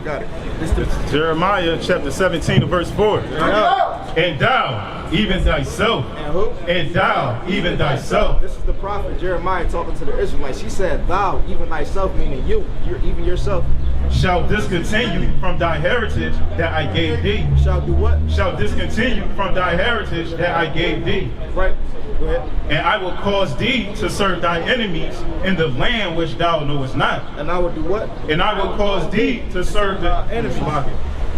got it. It's Jeremiah chapter 17 and verse 4. And thou, even thyself. And who? And thou, even thyself. This is the prophet Jeremiah talking to the Israelites. He said, thou, even thyself, meaning you, even yourself. Shall discontinue from thy heritage that I gave thee. Shall do what? Shall discontinue from thy heritage that I gave thee. Right. Go ahead. And I will cause thee to serve thy enemies in the land which thou knowest not. And I will do what? And I will cause thee to serve the enemies.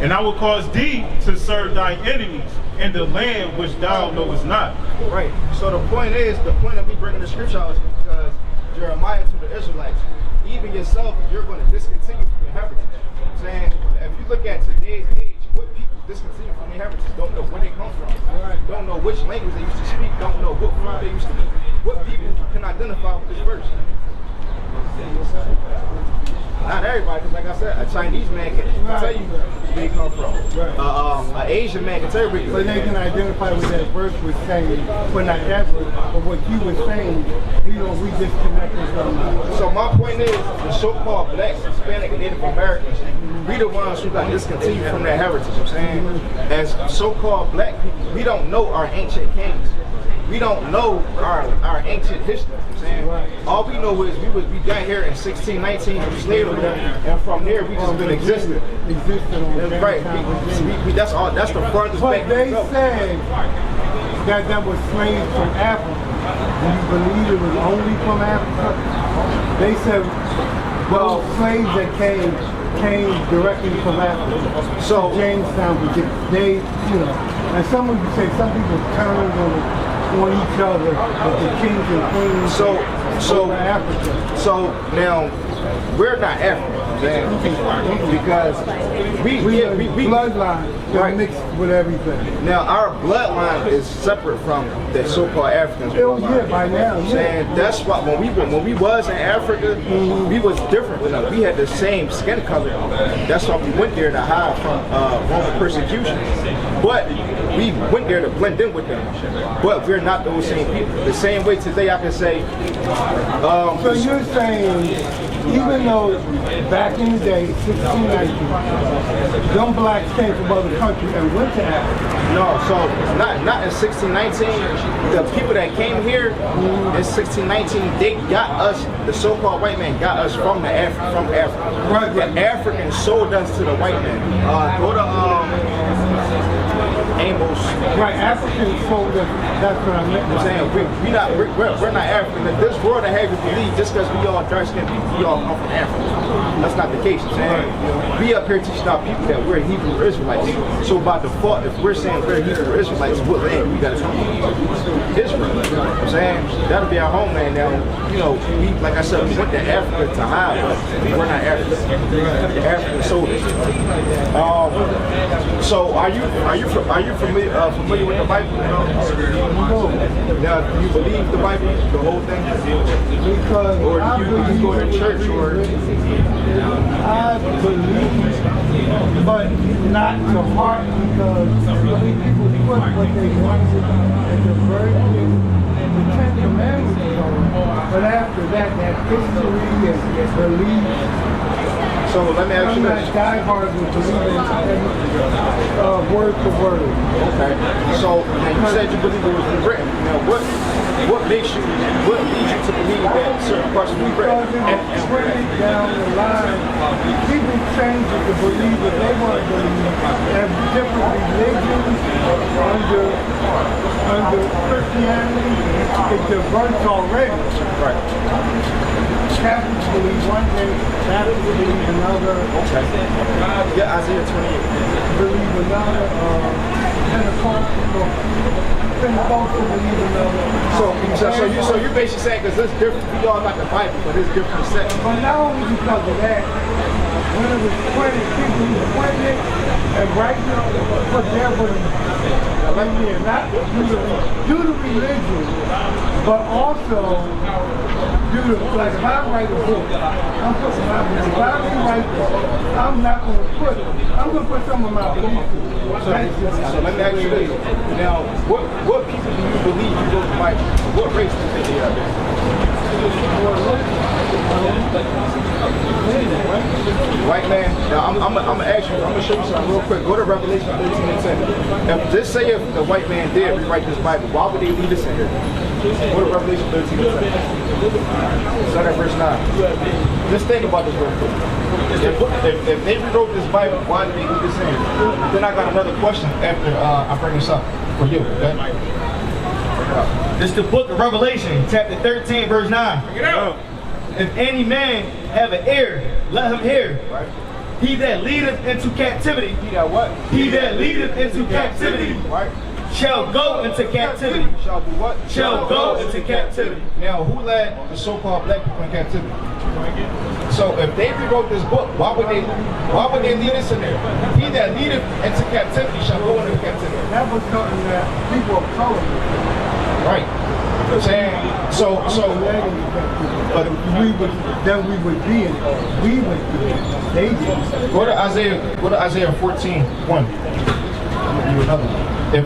And I will cause thee to serve thy enemies in the land which thou knowest not. Right. So the point of me bringing the scripture out is because Jeremiah to the Israelites, even yourself, you're going to discontinue from your heritage. I'm saying, if you look at today's age, what people discontinue from their heritage, don't know where they come from, don't know which language they used to speak, don't know what food they used to eat. What people can identify with this verse? Not everybody, because like I said, a Chinese man can tell you where they come from. An Asian man can tell you where they come from. But they can identify what that verse was saying, but not that verse. But what you were saying, we disconnected from. So my point is, the so-called blacks, Hispanic, and Native Americans, we the ones who got discontinued from their heritage. I'm saying, as so-called black people, we don't know our ancient kings. We don't know our ancient history. I'm saying, all we know is we got here in 1619 from slavery, and from there we just been existing. Right. That's the farthest back. But they said that was slaves from Africa. Do you believe it was only from Africa? They said, well, slaves that came directly from Africa. So Jamestown, they, and some of you say some people turned on each other, but the kings and queens over Africa. So now we're not African, because we bloodline mixed with everything. Now our bloodline is separate from the so-called Africans. By now. Saying that's why when we was in Africa, we was different than them. We had the same skin color. That's why we went there to hide from Roman persecution. But we went there to blend in with them. But we're not those same people. The same way today I can say. So you're saying, even though back in the day, 1619, them blacks came from other countries and went to Africa. No, so not in 1619. The people that came here in 1619, they got us. The so-called white man got us from Africa. Right. The Africans sold us to the white man. Go to Amos. Right, Africans sold us. That's what I meant. I'm saying we're not African. This world that have you believe just because we all dark skinned people, we all come from Africa. That's not the case. I'm saying we up here teaching our people that we're Hebrew Israelites. So by default, if we're saying we're Hebrew Israelites, what land we gotta come from? Israel. I'm saying that'll be our homeland now. We, like I said, we went to Africa to hide, but we're not Africans. The African sold us. So are you familiar with the Bible? Now, do you believe the Bible, the whole thing? Because or do you go to church or? I believe, but not to heart, because people put what they wanted at the very beginning, the 10 Commandments, but after that history and belief. So let me ask you this. I'm not diehard with believing word for word. Okay. So you said you believe it was written. Now what leads you to believe that certain parts will be written? And down the line, people change it to believe what they want to believe. And different religions under Christianity, it's diverse already. Right. Catholics believe one thing, Baptists believe another. Okay. Yeah, Isaiah 28. Believe another. Pentecostal believe another. So you're basically saying because it's different. We all like the Bible, but it's different sects. But not only because of that, when it was pointed, people pointed it, and right now, put their belief. Not due to religion, but also due to, like if I write a book, I'm putting my belief. If I write it, I'm going to put some of my belief. So let me ask you this. Now, what people do you believe you wrote the Bible? What race do you think they are? White man, now I'm gonna ask you, I'm gonna show you something real quick. Go to Revelation 13 and 10. If, just say if the white man did rewrite this Bible, why would they leave this in here? Go to Revelation 13 and 10. Start at verse 9. Just think about this real quick. If they rewrote this Bible, why did they leave this in here? Then I got another question after I bring this up for you, okay? This is the book of Revelation, chapter 13, verse 9. Bring it out. If any man have an ear, let him hear. Right. He that leadeth into captivity. He that what? He that leadeth into captivity. Right. Shall go into captivity. Shall do what? Shall go into captivity. Now, who led the so-called black people in captivity? So, if they rewrote this book, why would they leave this in there? He that leadeth into captivity shall go into captivity. That was something that people of color. Right. You know what I'm saying? So, but we would be in it. We would be in it. They did. Go to Isaiah 14, 1. I'm gonna give you another one. If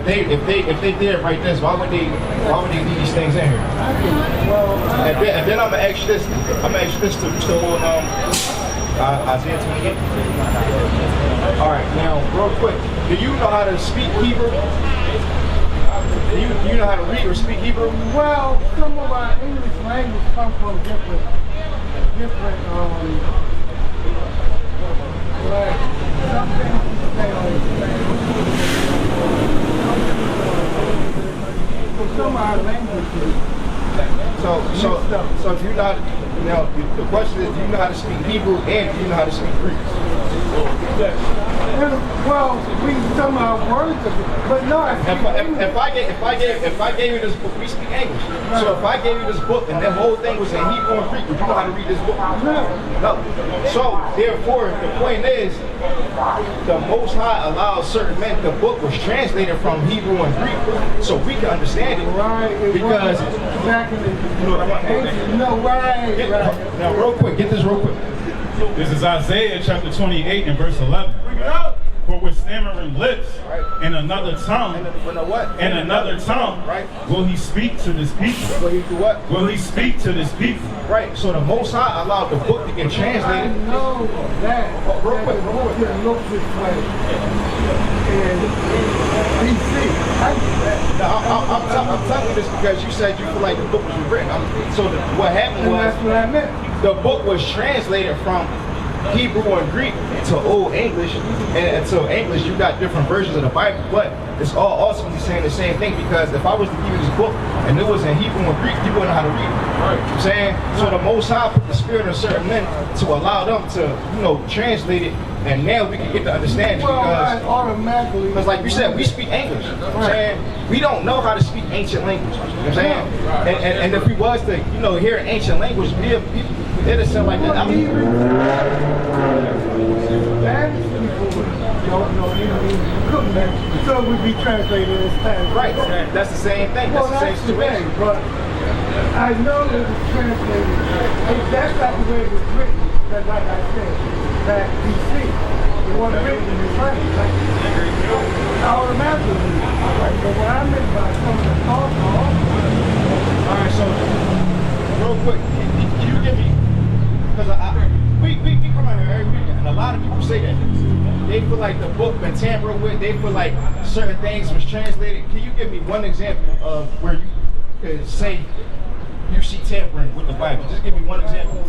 they did write this, why would they leave these things in here? And then I'm gonna ask you this. I'm gonna ask you this to Isaiah 28. All right, now real quick, do you know how to speak Hebrew? Do you know how to read or speak Hebrew? Well, some of our English language come from different like something you say on some of our languages. So do you know how to, now the question is, do you know how to speak Hebrew and do you know how to speak Greek? Well, we some of our words of it, but no. If I gave you this book, we speak English. So if I gave you this book and that whole thing was in Hebrew and Greek, would you know how to read this book? No. So therefore, the point is, the Most High allows certain men. The book was translated from Hebrew and Greek, so we can understand it. Right. Because back in the, you know what I'm no, right. Now, real quick, get this real quick. This is Isaiah chapter 28 and verse 11. For with stammering lips and another tongue, And another tongue, right? will he speak to this people? Will he do what? Will he speak to this people? Right. So the Most High allowed the book to get I translated. know that. Real quick, the book can look this way. And I'm telling you this because you said you feel like the book was written. What happened and was that's what I meant. the book was translated from Hebrew and Greek to Old English, and until English you got different versions of the Bible, but it's all ultimately saying the same thing. Because if I was to give you this book and it was in Hebrew and Greek, you wouldn't know how to read it. Right. You know what I'm saying? So the Most High put the spirit in certain men to allow them to, translate it, and now we can get the understanding. Well, because like you said, we speak English. You know what I'm saying? We don't know how to speak ancient language. You know what I'm saying? And if we was to, hear an ancient language, it'd sound like that. Spanish people don't know English, so it would be translated in Spanish. Right. That's the same thing. That's the same situation. But I know that it's translated. That's not the way it was written. Because like I said, back BC, it wasn't written in French. Automatically. But what I meant by some of the thoughts all right, so real quick, can you give me, because we come out here every weekend, and a lot of people say that. They feel like the book been tampered with, they feel like certain things was translated. Can you give me one example of where you could say you see tampering with the Bible? Just give me one example.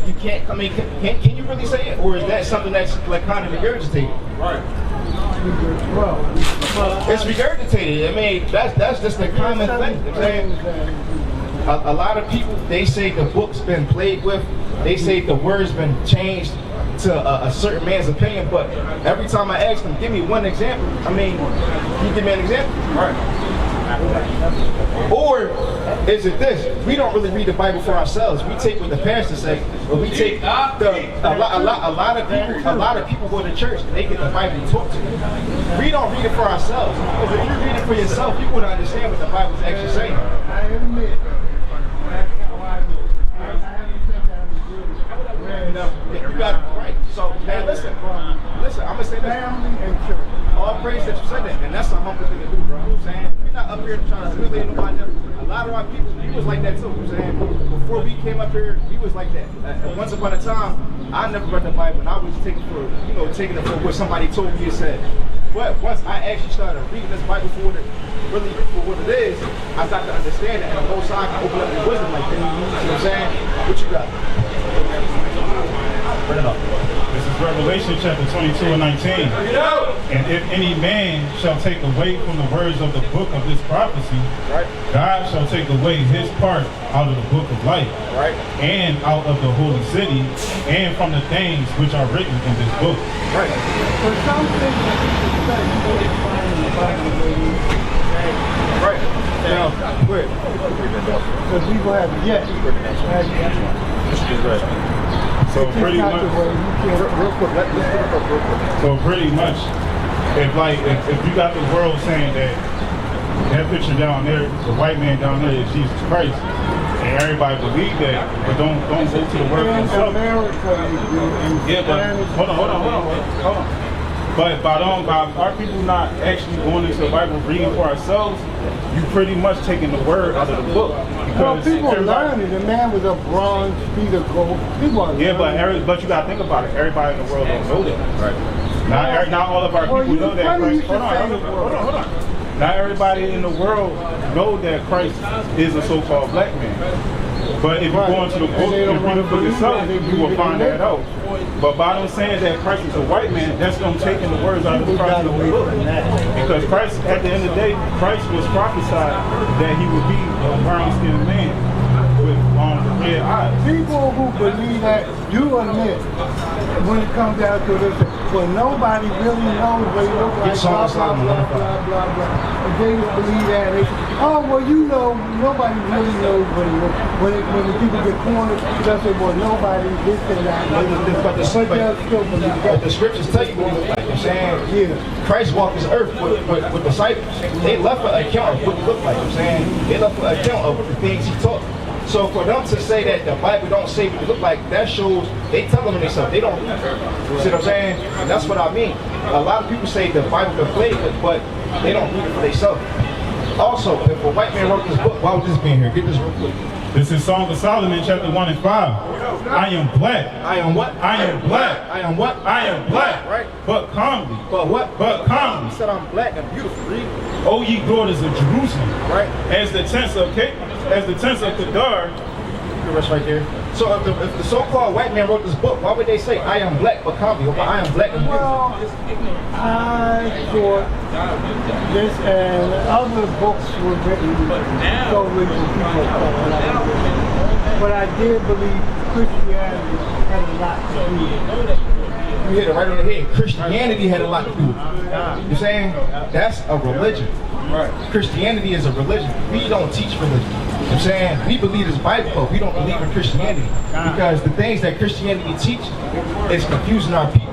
You can't, can you really say it? Or is that something that's like kind of regurgitated? Right. It's regurgitated. I mean, that's just a common thing. You know what I'm saying? A lot of people, they say the book's been played with. They say the word's been changed to a certain man's opinion. But every time I ask them, give me one example. I mean, can you give me an example? Right. Or is it this? We don't really read the Bible for ourselves. We take what the pastor say, but we take a lot of people go to church and they get the Bible taught to them. We don't read it for ourselves. Because if you read it for yourself, you would understand what the Bible is actually saying. I admit, that's how I do. I haven't said that. You got it right. So, man, listen, I'm going to say this. Family and church. All praise that you said that, and that's a humble thing to do, bro. You know what I'm saying? We're not up here trying to humiliate nobody. A lot of our people, he was like that too. You know what I'm saying? before we came up here, we was like that. Once upon a time, I never read the Bible, and I was taking it for what somebody told me it said. But once I actually started reading this Bible for what it is, I got to understand it, and the whole side can open up your wisdom like that. You know what I'm saying? What you got? Bring it up. This is Revelation chapter 22 and 19. And if any man shall take away from the words of the book of this prophecy, Right. God shall take away his part out of the book of life, Right. and out of the holy city, and from the things which are written in this book. Right. But some things that you say, you don't find in the Bible, baby. Right. Now, go ahead. Because people have yet. So pretty much, Real quick, let's put it up real quick. so pretty much, if you got the world saying that picture down there, the white man down there is Jesus Christ, and everybody believe that, but don't go to the word for In yourself. America, Yeah, but hold on. But by our people not actually going into the Bible reading for ourselves, you pretty much taking the word out of the book. well, people learn it. The man was a bronze feet of gold. People are Yeah, learning. but you gotta think about it. Everybody in the world don't know that. Right. Not all of our Well, people know that funny Christ. you Hold should say the world. on. Not everybody in the world know that Christ is a so-called black man. But if you go into the book and read it for yourself, you will find that out. But by them saying that Christ is a white man, that's them taking the words out of the Christ of the book. Because Christ, at the end of the day, Christ was prophesied that he would be a brown-skinned man with red eyes. People who believe that do admit when it comes down to this, well, nobody really knows what he looks like, blah, blah, blah, blah, blah, blah. And they just believe that. And they say, oh, well, you know, nobody really knows what he looks like. When the people get cornered, they'll say, well, nobody, this and that. But the scriptures tell you what he looked like. You know what I'm saying? Yeah. Christ walked this earth with disciples. They left an account of what he looked like. You know what I'm saying? They left an account of the things he taught. So for them to say that the Bible don't say what it look like, that shows they tell them themselves. They don't read it. You see what I'm saying? And that's what I mean. A lot of people say the Bible can play with, but they don't read it for themselves. Also, if a white man wrote this book, why would this be in here? Get this real quick. This is Song of Solomon, chapter 1 and 5. I am black. I am what? I am black. I am what? I am black. Right. But calmly. But what? But He calmly. said I'm black and beautiful. Read. O ye daughters of Jerusalem. Right. As the tents of Kedar. The rest right there. So if the so-called white man wrote this book, why would they say I am black but calmly? Or I am black and beautiful? Well, I thought this and other books were written solely for people of color. But I did believe Christianity had a lot to do with it. You hit it right on the head. Christianity had a lot to do with it. You know what I'm saying? That's a religion. Right. Christianity is a religion. We don't teach religion. You know what I'm saying? We believe this Bible, but we don't believe in Christianity. Because the things that Christianity teach is confusing our people.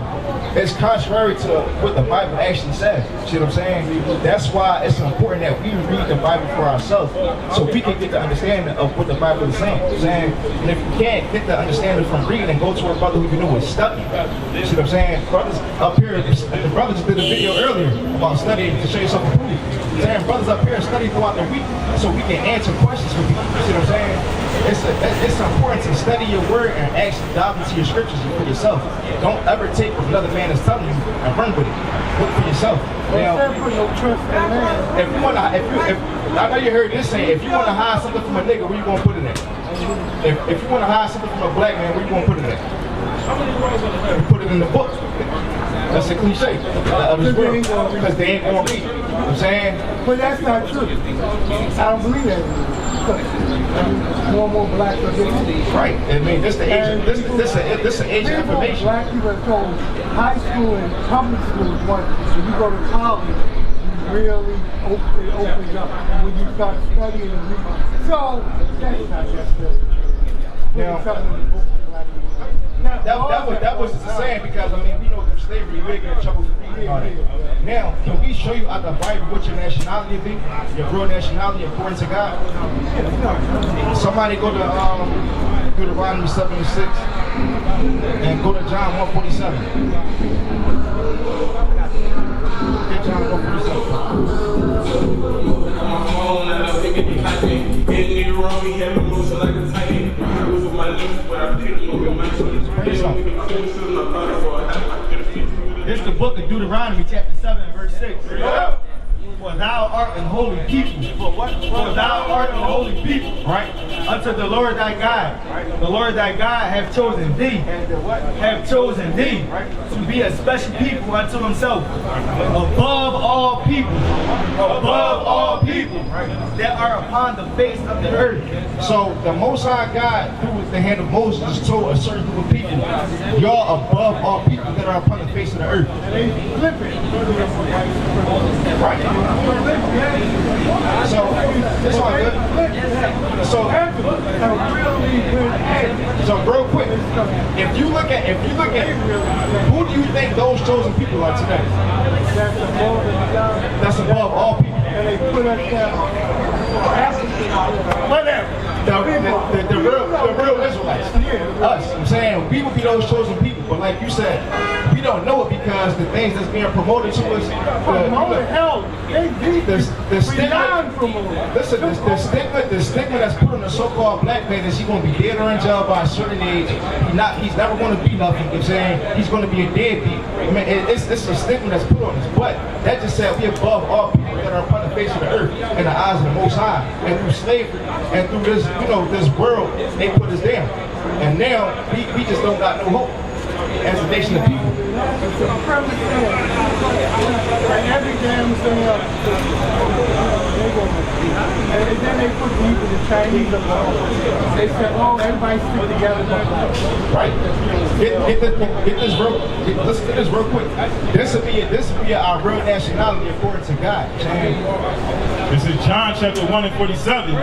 It's contrary to what the Bible actually says. See what I'm saying? That's why it's important that we read the Bible for ourselves so we can get the understanding of what the Bible is saying. You know what I'm saying? And if you can't get the understanding from reading, then go to a brother who you know is studying. See what I'm saying? Brothers up here, the brothers did a video earlier about studying to show yourself approved. Saying brothers up here study throughout the week so we can answer questions for people. See what I'm saying? It's important to study your word and actually dive into your scriptures for yourself. Don't ever take what another man is telling you and run with it. Look for yourself. Now, if you want to, I know you heard this saying, if you want to hide something from a nigga, where you gonna put it at? If you want to hide something from a black man, where you gonna put it at? You put it in the book. That's a cliche of this world. Because they ain't gonna read. You know what I'm saying? But that's not true. I don't believe that. More and more black people get in. Right. I mean, this the age. This the age of information. Black people are told high school and public school is one. When you go to college, you really it opens up when you start studying and reading. So that's not necessarily true. That was the saying because I mean we know through slavery we get in trouble for reading all that. Now, can we show you out the Bible what your nationality be? Your real nationality according to God? Somebody go to Deuteronomy 7:6 and go to John 1:47. Get John 1:47. In Deuteronomy, heaven moves like a titan. something. This is the book of Deuteronomy, chapter 7, verse 6. For thou art an holy people. For what? For thou art an holy people. Right? Unto the Lord thy God. The Lord thy God hath chosen thee. Have chosen thee to be a special people unto himself. Above all people. Above all people that are upon the face of the earth. So the Most High God, through the hand of Moses, told a certain group of people, y'all above all people that are upon the face of the earth. And they flip it. Right? So it's all good. So real quick, if you look at who do you think those chosen people are today? That's above all people. And they put us down. Whatever. The real Israelites. Us. I'm saying we will be those chosen people, but like you said, we don't know it because the things that's being promoted to us. The stigma that's put on the so-called black man is he's going to be dead or in jail by a certain age. He's never going to be nothing. You know what I'm saying? He's going to be a deadbeat. I mean, it's a stigma that's put on us. But that just said we above all people that are upon the face of the earth in the eyes of the Most High. And through slavery and through this, this world, they put us down. And now we just don't got no hope as a nation of people. Every damn thing up. And then they put even the Chinese up. They said, oh, everybody stick together. Right. Listen to this real quick. This will be our real nationality according to God. This is John chapter 1 and 47.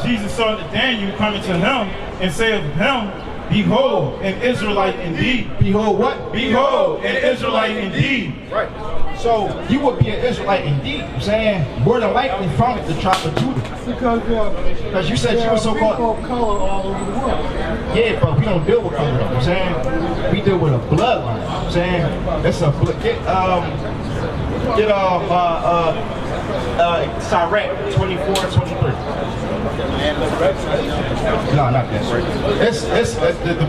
Jesus saw Nathanael coming to him and said of him, behold, an Israelite indeed. Behold what? Behold, an Israelite indeed. Right. So you would be an Israelite indeed. I'm saying more than likely from the tribe of Judah. Because you said you were so-called color all over the world. Yeah, but we don't deal with color. I'm saying we deal with a bloodline. I'm saying that's a Sirach 24 and 23. No, not that.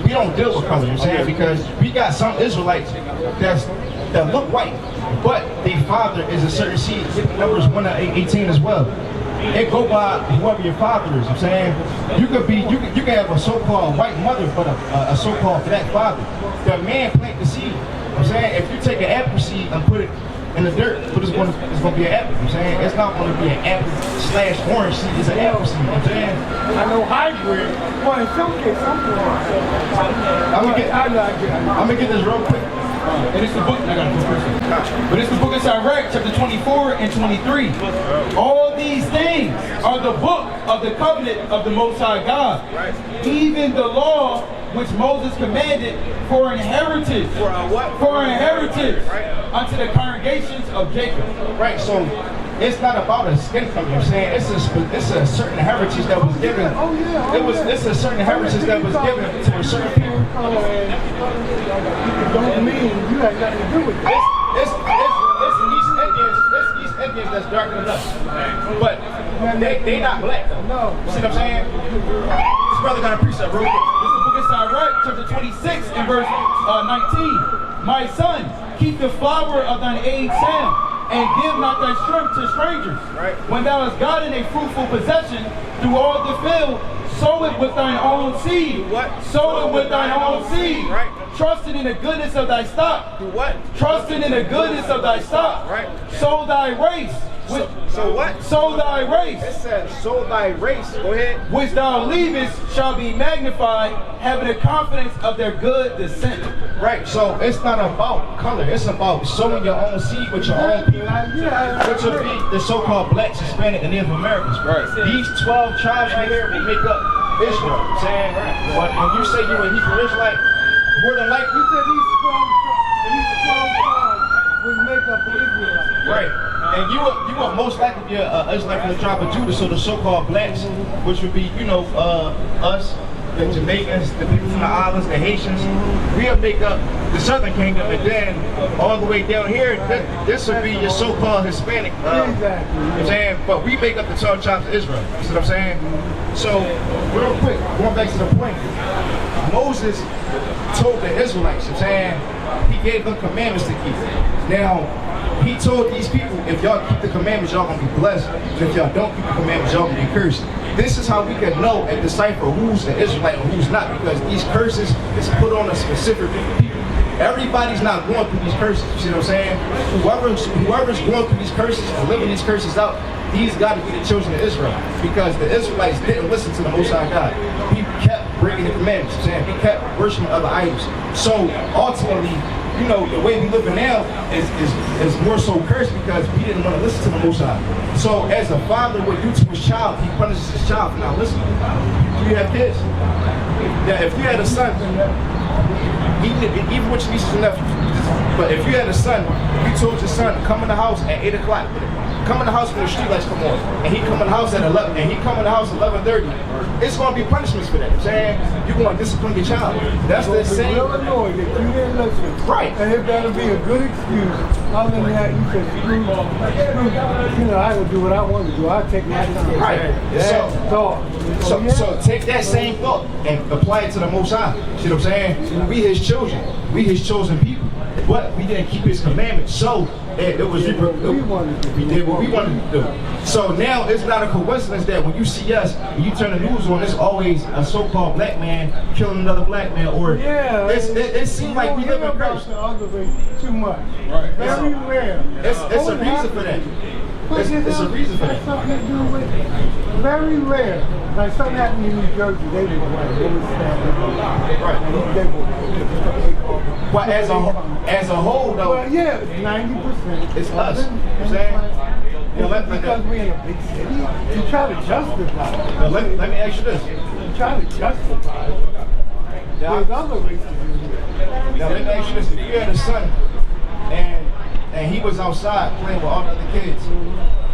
We don't deal with color, you know what I'm saying? Because we got some Israelites that look white, but their father is a certain seed. Numbers 1:18 as well. It go by whoever your father is. I'm saying you can have a so-called white mother, but a so-called black father. The man plant the seed. I'm saying if you take an apple seed and put it in the dirt, but it's going to be an apple. I'm saying it's not going to be an apple / orange seed. It's an apple seed. I'm saying I know hybrid. Well, in some cases, I'm gonna get this real quick. And it's the book, I gotta go first. But it's the book of Sirach, chapter 24 and 23. All these things are the book of the covenant of the Most High God. Even the law which Moses commanded for an heritage. For a what? For an heritage unto the congregations of Jacob. Right, so it's not about a skin color, you know what I'm saying? It's a certain heritage that was given. It's a certain heritage that was given to a certain people. Don't mean you had nothing to do with it. It's East Indians that's darker than us. But they not black though. No. You see what I'm saying? This brother got a precept real quick. This is the book of Sirach, chapter 26 and verse 19. My son, keep the flower of thine age sound, and give not thy strength to strangers. When thou hast gotten a fruitful possession through all the field, sow it with thine own seed. Sow it with thine own seed. Trusting in the goodness of thy stock. Trusting in the goodness of thy stock. Sow thy race. So what? Sow thy race. It says, sow thy race. Go ahead. Which thou leavest shall be magnified, having the confidence of their good descent. Right, so it's not about color. It's about sowing your own seed with your own people. Which would be the so-called blacks, Hispanic, and Native Americans. These 12 tribes right here will make up Israel. Saying, but when you say you're a Hebrew Israelite, more than likely, you said these 12 tribes would make up Israel. Right. And you would most likely be an Israelite from the tribe of Judah, so the so-called blacks, which would be, us, the Jamaicans, the people from the islands, the Haitians, we'll make up the Southern Kingdom, and then all the way down here, this would be your so-called Hispanic. You know what I'm saying? But we make up the 12 tribes of Israel. You see what I'm saying? So, real quick, going back to the point, Moses told the Israelites, you know what I'm saying, he gave them commandments to keep. Now, he told these people, if y'all keep the commandments, y'all gonna be blessed. And if y'all don't keep the commandments, y'all gonna be cursed. This is how we can know and decipher who's an Israelite and who's not, because these curses is put on a specific group of people. Everybody's not going through these curses, you see what I'm saying? Whoever's going through these curses and living these curses out, these got to be the children of Israel, because the Israelites didn't listen to the Most High God. He kept breaking the commandments, you know what I'm saying? He kept worshiping other idols. So ultimately, you know, the way we living now is more so cursed because we didn't want to listen to the Most High. So as a father would do to his child, he punishes his child for not listening. Do you have kids? Yeah, if you had a son, even with your nieces and nephews, but if you had a son, you told your son, come in the house at 8 o'clock. Come in the house when the street lights come on, and he come in the house at 11, and he come in the house at 11:30. It's going to be punishments for that. You know what I'm saying? You're going to discipline your child. That's the same. Real annoyed that you didn't listen. Right. And if that'll be a good excuse, other than that, you said, screw, you know, I will do what I want to do. I'll take my time. Right. So take that same thought and apply it to the Most High. See what I'm saying? We his children. We his chosen people. But we didn't keep his commandments. So we did what we wanted to do. So now it's not a coincidence that when you see us, when you turn the news on, it's always a so-called black man killing another black man, or it seems like we live in curse. Too much. Right. Very rare. It's a reason for that. It's a reason for that. Something to do with very rare. Like something happened in New Jersey, they were like, they were standing. Right. But as a whole, though. Well, yeah, 90%. It's us. You know what I'm saying? Because we're in a big city, you try to justify it. Now, let me ask you this. You try to justify it. There's other races in here. Now, let me ask you this. If you had a son, and he was outside playing with all the other kids,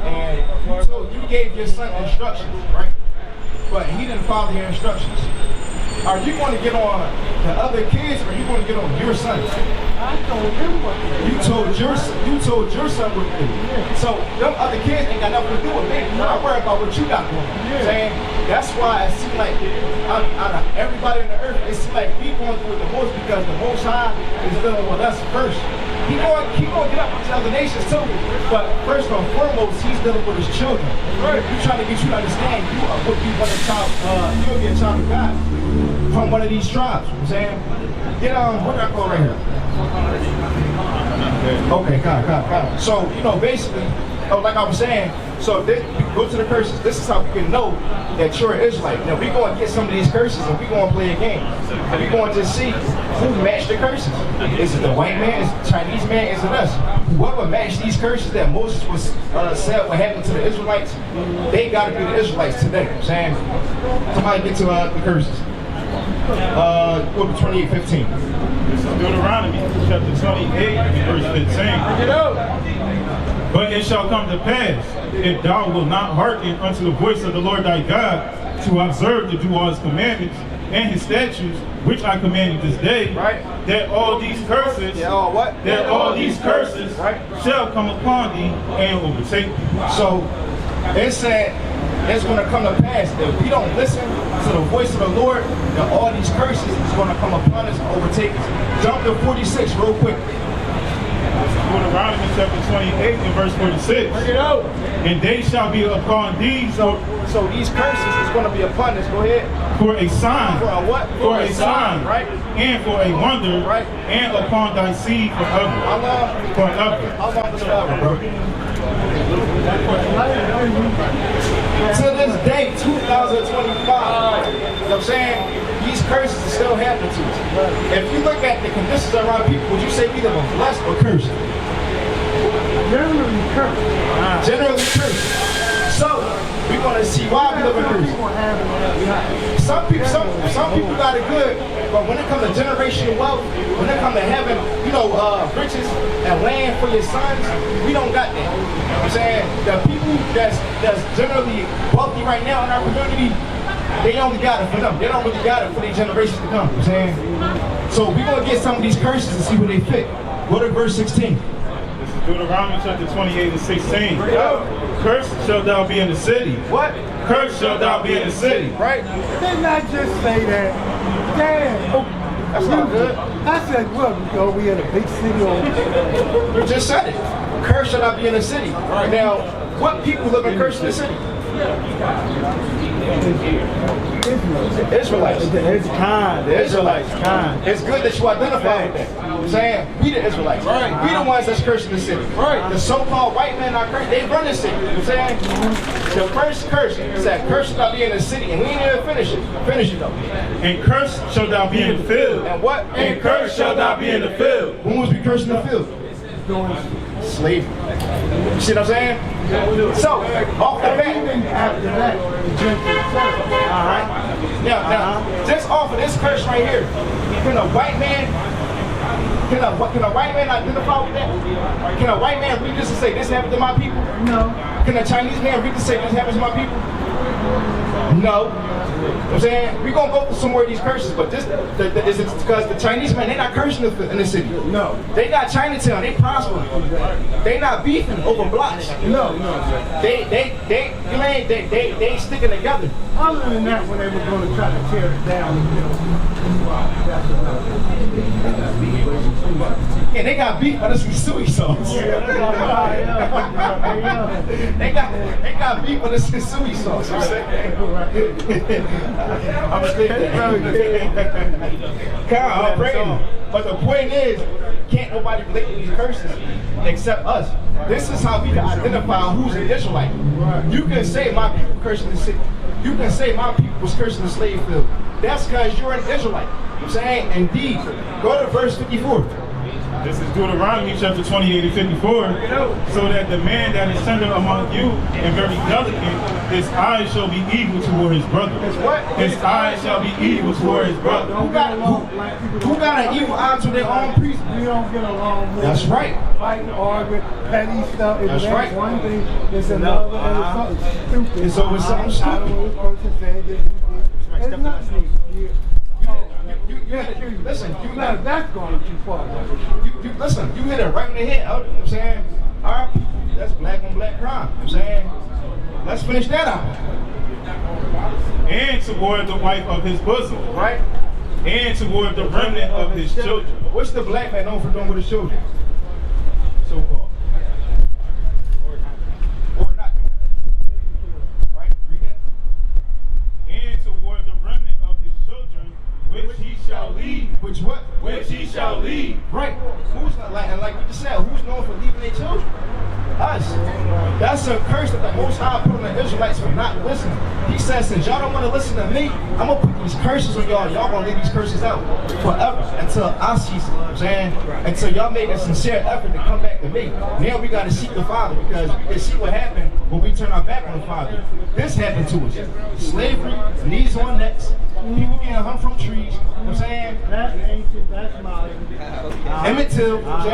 and you gave your son instructions, right? But he didn't follow your instructions. Are you going to get on the other kids, or are you going to get on your son? I told him what to do. You told your son what to do. Yeah. So them other kids ain't got nothing to do with me. I worry about what you got going on. Yeah. Saying that's why it seems like out of everybody on the earth, it seems like we going through it the most, because the Most High is dealing with us first. He going to get up with the other nations too, but first and foremost, he's dealing with his children. Right. He's trying to get you to understand you'll be a child of God from one of these tribes. You know what I'm saying? What did I call right here? Okay, got it. So, basically, like I was saying, so go to the curses. This is how we can know that you're an Israelite. Now, we're going to get some of these curses and we're going to play a game. And we're going to see who matched the curses. Is it the white man? Is it the Chinese man? Is it us? Whoever matched these curses that Moses was said what happened to the Israelites, they got to be the Israelites today. You know what I'm saying? Somebody get to the curses. Go to 28:15. This is Deuteronomy chapter 28, verse 15. But it shall come to pass, if thou wilt not hearken unto the voice of the Lord thy God, to observe to do all his commandments and his statutes, which I command you this day, that all these curses, shall come upon thee and overtake thee. So it said it's going to come to pass that if we don't listen to the voice of the Lord, that all these curses is going to come upon us and overtake us. Jump to 46 real quick. Deuteronomy chapter 28 and verse 46. Bring it out. And they shall be upon thee. So these curses is going to be upon us. Go ahead. For a sign. For a what? For a sign. Right. And for a wonder. Right. And upon thy seed forever. How long? Forever. How long is forever, bro? To this day, 2025. You know what I'm saying? These curses are still happening to us. If you look at the conditions around people, would you say we live blessed or cursed? Generally cursed. Generally cursed. So we're gonna see why we live in cursed. Some people got it good, but when it comes to generational wealth, when it comes to having, riches and land for your sons, we don't got that. You know what I'm saying? The people that's generally wealthy right now in our community, they only got it for them. They don't really got it for their generations to come. You know what I'm saying? So we're going to get some of these curses and see where they fit. Go to verse 16. This is Deuteronomy chapter 28 and 16. Cursed shall thou be in the city. What? Cursed shall thou be in the city. Right? Didn't I just say that? Damn. That's not good. I said, what? We in a big city or You just said it. Curse shall not be in the city. Now, what people live in curse in the city? Israelites. It's kind. The Israelites. Kind. It's good that you identify with that. You know what I'm saying? We the Israelites. Right. We the ones that's cursing the city. Right. The so-called white men are cursed. They run the city. You know what I'm saying? The first curse said, curse shall not be in the city. And we ain't even finish it. Finish it though. And curse shall not be in the field. And what? And curse shall not be in the field. When was we cursing the field? Slavery. You see what I'm saying? So, off the bat. After that, Now, just off of this curse right here, can a white man identify with that? Can a white man read this and say, this happened to my people? No. Can a Chinese man read this and say, this happens to my people? No. You know what I'm saying? We're going to go through some more of these curses, but this is it because the Chinese men, they're not cursing in the city. No. They got Chinatown, they prosper. They not beefing over blocks. No. They sticking together. Other than that, when they were going to try to tear it down, Yeah, they got beef for this Kisui sauce. They got beef for this Kisui sauce. I'm saying. I'm saying. But the point is, can't nobody relate to these curses except us. This is how we can identify who's an Israelite. You can say my people cursing the city. You can say my people was cursing the slave field. That's because you're an Israelite. You know what I'm saying? Indeed. Go to verse 54. This is Deuteronomy chapter 28 and 54. So that the man that is tender among you and very delicate, his eyes shall be evil toward his brother. His eyes shall be evil toward his brother. Who got an evil eye to their own priest? We don't get along. That's right. Fighting, arguing, petty stuff. That's right. One thing, it's another, and it's something stupid. It's always something stupid. I don't know what person said this. It's nothing. Listen, that's going too far. Listen, you hit it right in the head. You know what I'm saying? Our people, that's black on black crime. You know what I'm saying? Let's finish that out. And toward the wife of his bosom. Right? And toward the remnant of his children. What's the black man known for doing with his children? So-called. Or not doing it. Right? Read that. And toward the remnant of his children, which he shall lead. Which what? Which he shall lead. Right. Who's not like we just said, who's known for leaving their children? Us. That's a curse that the Most High put on the Israelites for not listening. He says, since y'all don't want to listen to me, I'm going to put these curses on y'all. Y'all going to leave these curses out forever until I cease it. You know what I'm saying? Until y'all make a sincere effort to come back to me. Now we got to seek the Father because we can see what happened when we turn our back on the Father. This happened to us. Slavery, knees on necks, people getting hung from trees. You know what I'm saying? That's ancient, that's modern. Emmett Till, you know what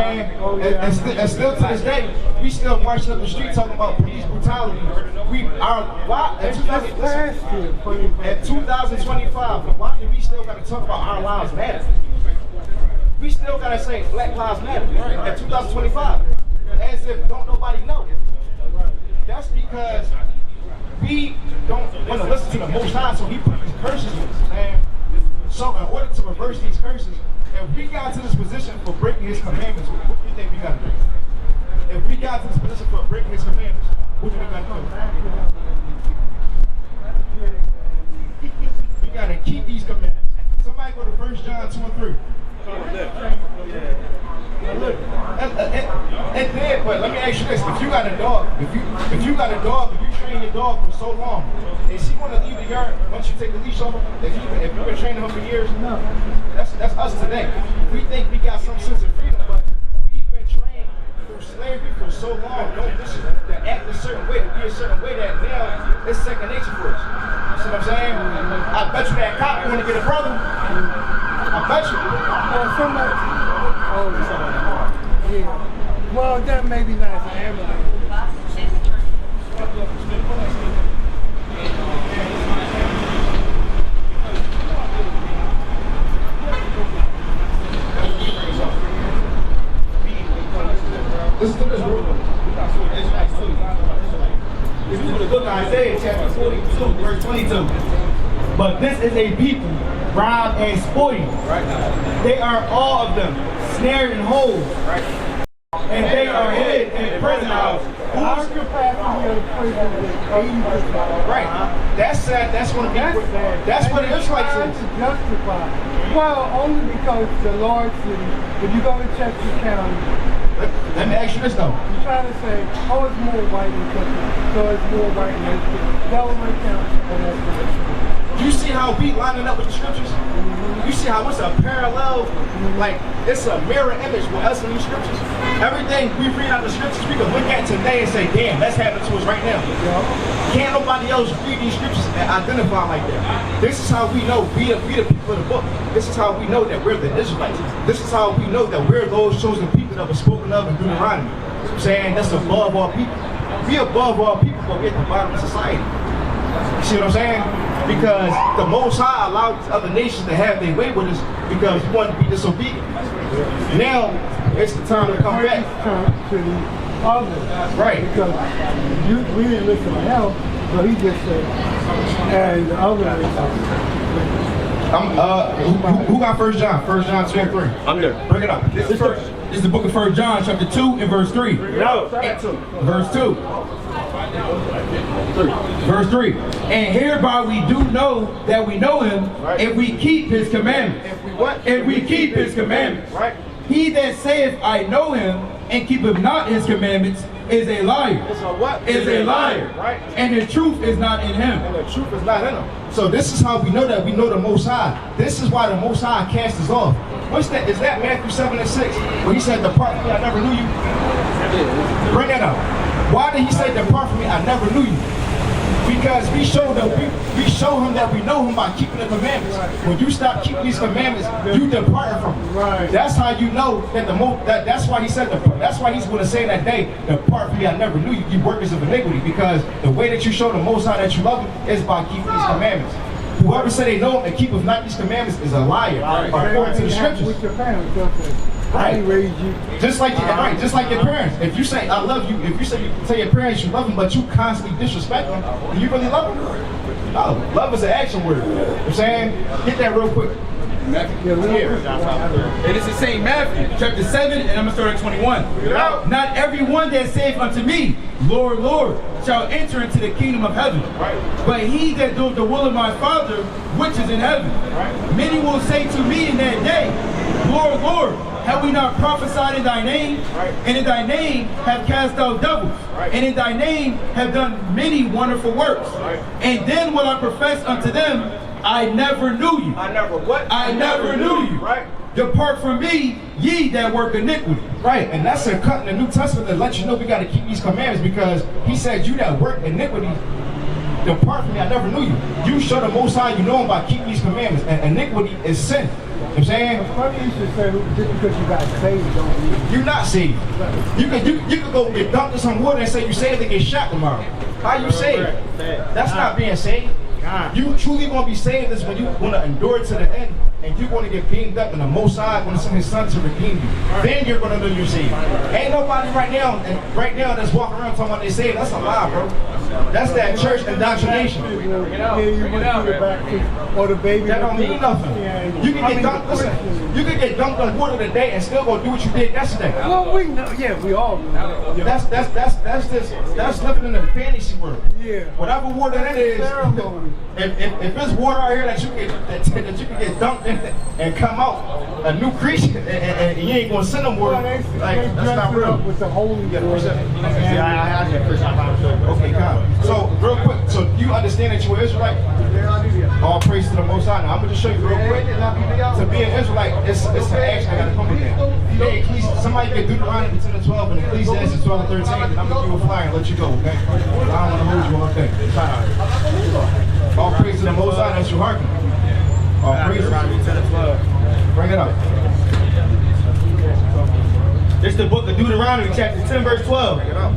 I'm saying? And still to this day, we still marching up the street talking about police brutality. In 2025, why do we still got to talk about our lives matter? We still got to say Black Lives Matter in 2025, as if don't nobody know. That's because we don't want to listen to the Most High, so he put these curses on us, man. So in order to reverse these curses, if we got to this position for breaking his commandments, what do you think we got to do? If we got to this position for breaking his commandments, what do we got to do? We got to keep these commandments. Somebody go to 1 John 2 and 3. And then, but let me ask you this: if you got a dog, if you train your dog for so long, is he going to leave the yard once you take the leash off him? If you've been training him for years, no. That's us today. We think we got some sense of freedom, but we've been trained through slavery for so long. To act a certain way, to be a certain way that now it's second nature for us. You see what I'm saying? I bet you that cop want to get a brother. I bet you. Somebody. Yeah. Well, that may be nice for everybody. Listen to this, bro. If you would have looked at Isaiah chapter 42, verse 22. But this is a people robbed and spoiled. They are all of them snared in holes. And they are hid in prison houses. Our capacity of the prison is 80%. Right. That's what the Israelites is. To justify. Well, only because the large city, if you go to Chester County, Let me ask you this though. you try to say, oh, it's more white in Chester, so it's more white in Delaware County, and that's the You see how we lining up with the scriptures? You see how it's a parallel, like it's a mirror image with us in these scriptures. Everything we read out the scriptures, we can look at today and say, damn, that's happening to us right now. Can't nobody else read these scriptures and identify like that. This is how we know we the people of the book. This is how we know that we're the Israelites. This is how we know that we're those chosen people that were spoken of in Deuteronomy. I'm saying that's above all people. We above all people, but we're at the bottom of society. You see what I'm saying? Because the Most High allowed other nations to have their way with us because we wanted to be disobedient. Now, it's the time to come back. To the others. Right. Because we didn't listen to him, so he just said, and the other who got 1 John? 1 John 2 and 3. I'm there. Bring it up. This is the book of 1 John, chapter 2 and verse 3. No. Verse 2. Verse 3. And hereby we do know that we know him if we keep his commandments. If we what? If we keep his commandments. Right. He that saith, I know him, and keepeth not his commandments, is a liar. It's a what? Is a liar. Right. And the truth is not in him. And the truth is not in them. So this is how we know that we know the Most High. This is why the Most High cast us off. What's that? Is that Matthew 7 and 6? Where he said, depart from me, I never knew you. Bring that up. Why did he say, depart from me, I never knew you? Because we show him that we know him by keeping the commandments. When you stop keeping these commandments, you depart from them. Right. That's how you know that that's why he said that's why he's going to say that day, depart from me, I never knew you, you workers of iniquity. Because the way that you show the Most High that you love him is by keeping these commandments. Whoever said they know him and keepeth not these commandments is a liar, according to the scriptures. With your parents, don't they? I raised you. Just like your parents. If you say I love you, if you say tell your parents you love them, but you constantly disrespect them, do you really love them? No, love is an action word. You know what I'm saying? Hit that real quick. It is the same Matthew, chapter 7, and I'm going to start at 21. Not everyone that saith unto me, Lord, Lord, shall enter into the kingdom of heaven. But he that doeth the will of my Father, which is in heaven. Many will say to me in that day, Lord, Lord, have we not prophesied in thy name? And in thy name have cast out devils. And in thy name have done many wonderful works. And then will I profess unto them, I never knew you. I never what? I never knew you. Right. Depart from me, ye that work iniquity. Right, and that's a cut in the New Testament that lets you know we got to keep these commandments because he said, you that work iniquity, depart from me, I never knew you. You show the Most High you know him by keeping these commandments, and iniquity is sin. You know what I'm saying? It's funny you should say just because you got saved don't mean You're not saved. You could go get dunked in some water and say you saved and get shot tomorrow. How you saved? That's not being saved. You truly going to be saved is when you want to endure to the end and you're going to get beamed up and the Most High going to send his son to redeem you. Then you're going to know you're saved. Ain't nobody right now that's walking around talking about they saved. That's a lie, bro. That's that church indoctrination. or the baby. That don't mean nothing. You can get dunked. Listen, you can get dunked on water today and still go do what you did yesterday. Well, we know. Yeah, we all know. That's living in the fantasy world. Yeah. Whatever water that is. If there's water out here that you can get dunked in and come out a new creature and you ain't gonna send them water, like that's not real. With the holy water. Okay, come. So real quick, so you understand that you're an Israelite? All praise to the Most High. Now I'm gonna just show you real quick. To be an Israelite, it's an action I gotta come with that. Somebody get Deuteronomy 10 and 12 and Ecclesiastes 12 and 13, and I'm gonna give you a flyer and let you go, okay? I don't wanna hold you all day. All praise to the Most High, that's your heart. All praise to Deuteronomy 10 and 12. Bring it up. This is the book of Deuteronomy, chapter 10, verse 12. Bring it up.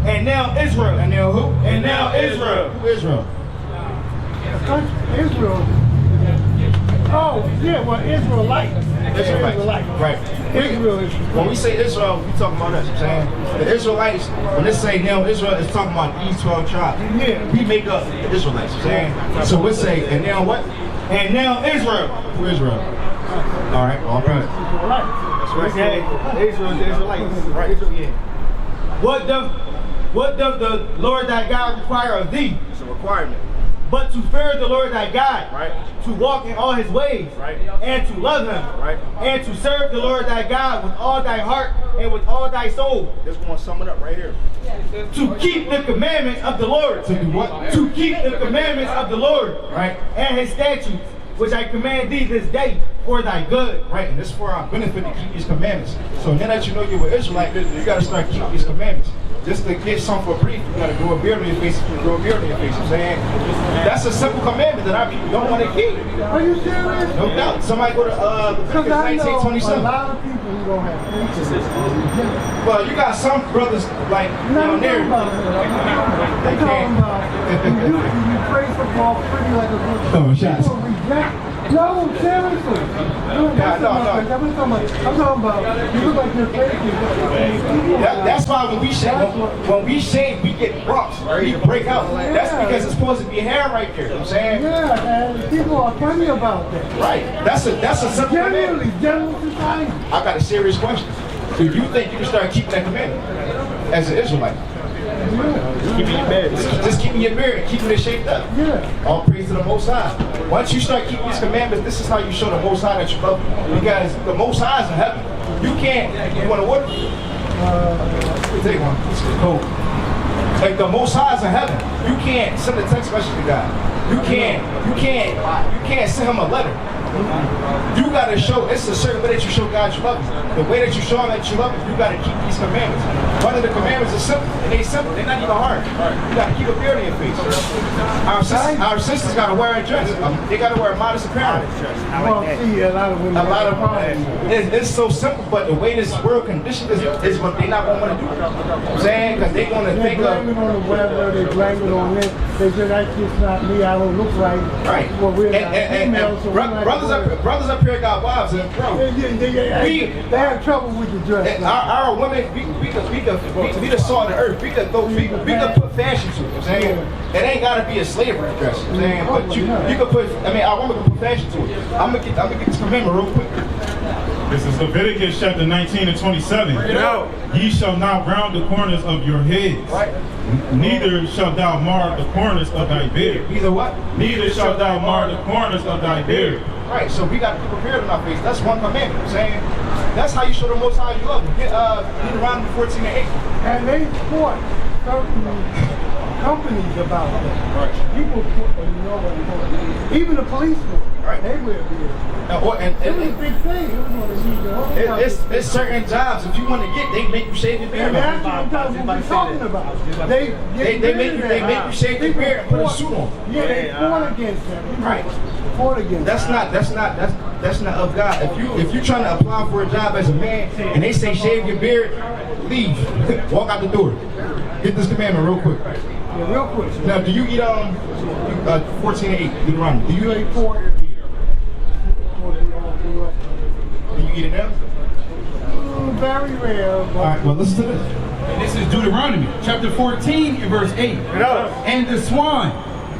And now Israel. And now who? And now Israel. Who Israel? Israel. Oh, yeah, well, Israelites. Israelites. Right. Israel is. When we say Israel, we talking about us. I'm saying the Israelites. When they say now Israel, is talking about these 12 tribes. Yeah. We make up the Israelites. I'm saying. So we say, and now what? And now Israel. Who Israel? All right. All right. That's right. Okay. Israel is the Israelites. Right. Israel, yeah. What does the Lord thy God require of thee? It's a requirement. But to fear the Lord thy God, Right. to walk in all his ways, Right. and to love him, Right. and to serve the Lord thy God with all thy heart and with all thy soul. Just going to sum it up right here. To keep the commandments of the Lord. To do what? To keep the commandments of the Lord. Right. And his statutes, which I command thee this day for thy good. Right, and this is for our benefit to keep these commandments. So now that you know you're an Israelite, you got to start keeping these commandments. Just to get some for brief, you got to grow a beard on your face. Grow a beard on your face. I'm saying that's a simple commandment that our people don't want to keep. Are you serious? No doubt. Somebody go to Because I know a 1927. lot of people who don't have faith. Well, you got some brothers like No, down there. I'm talking about you pray for Paul pretty like a good. Oh, shots. People reject. No, seriously. I'm talking about. You look like you're faking. That's why when we shave, we get bumps. We break out. That's because it's supposed to be hair right there. You know what I'm saying? Yeah, and people are funny about that. Right. That's a simple commandment. General society. I got a serious question. Do you think you can start keeping that commandment as an Israelite? Keeping your beard. Just keeping your beard and keeping it shaped up. Yeah. All praise to the Most High. Once you start keeping these commandments, this is how you show the Most High that you love him. Because the Most High is in heaven. You can't. You want to what? Take one. Cool. Like the Most High is in heaven. You can't send a text message to God. You can't send him a letter. You gotta show, it's a certain way that you show God you love him. The way that you show him that you love him, you gotta keep these commandments. One of the commandments is simple, and they're simple, they're not even hard. You gotta keep a beard on your face. Our sisters gotta wear a dress. They gotta wear a modest apparel. Well, see, a lot of women. It's so simple, but the way this world conditioned is what they're not gonna want to do. I'm saying, because they're gonna think of. They blame it on the weather, they blame it on this. They say that's just not me, I don't look right. Right. Well, we're not And females, so we're not brothers up here got wives, and bro, they have trouble with the dress. our women, we the salt of the earth. We could put fashion to it. I'm saying it ain't gotta be a slavery dress. I'm saying, but you could put. I mean, our women can put fashion to it. I'm gonna get this commandment real quick. This is Leviticus chapter 19 and 27. Ye shall not round the corners of your heads. Right. Neither shalt thou mar the corners of thy beard. Either what? Neither shalt thou mar the corners of thy beard. Right, so we got to keep a beard on our face. That's one commandment. I'm saying that's how you show the Most High you love him. Get Deuteronomy 14 and 8. And they fought certain companies about that. Right. People even the policemen. Right. They wear beards. It was a big thing. It was one of these. It's certain jobs. If you want to get, they make you shave your beard. And that's what we're talking about. They make you shave your beard and put a suit on. Yeah, they fought against them. Right. Fought against That's not of God. If you're trying to apply for a job as a man and they say shave your beard, leave. Walk out the door. Get this commandment real quick. Yeah, real quick. Now, do you eat 14 and 8 Deuteronomy? Do you eat pork? Do you eat it now? Very rare. All right. Well, listen to this. And this is Deuteronomy chapter 14 and verse 8. And the swan,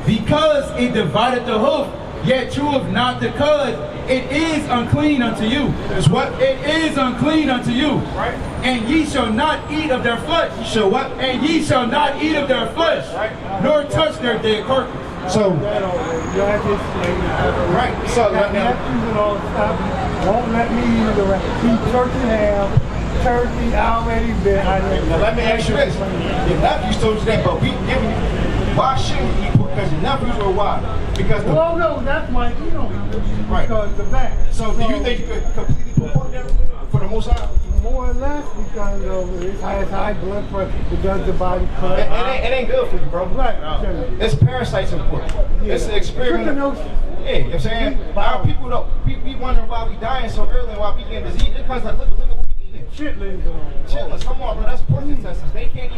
because it divided the hoof, yet cheweth not the cud, it is unclean unto you. It's what? It is unclean unto you. Right. And ye shall not eat of their flesh. You shall what? And ye shall not eat of their flesh, nor touch their dead carcass. So, right. So nephews and all stuff won't let me eat the rest. Eat turkey ham, turkey already been. Now let me ask you this: your nephews told you that, but we giving you. Why shouldn't we eat pork? Because your nephews or why? Because the no, that's my right. Because the back. So do you think you could completely put pork there for the Most High? More or less because it has high blood pressure. It does the body cut. It ain't good for you, bro. Right. It's parasites in pork. Yeah. It's an experiment. Yeah, you know what I'm saying? Our people don't. We wonder why we dying so early and why we getting disease. It's because like, look what we eating. Chitlins on. Chitlins, come on, bro. That's pork intestines. They can't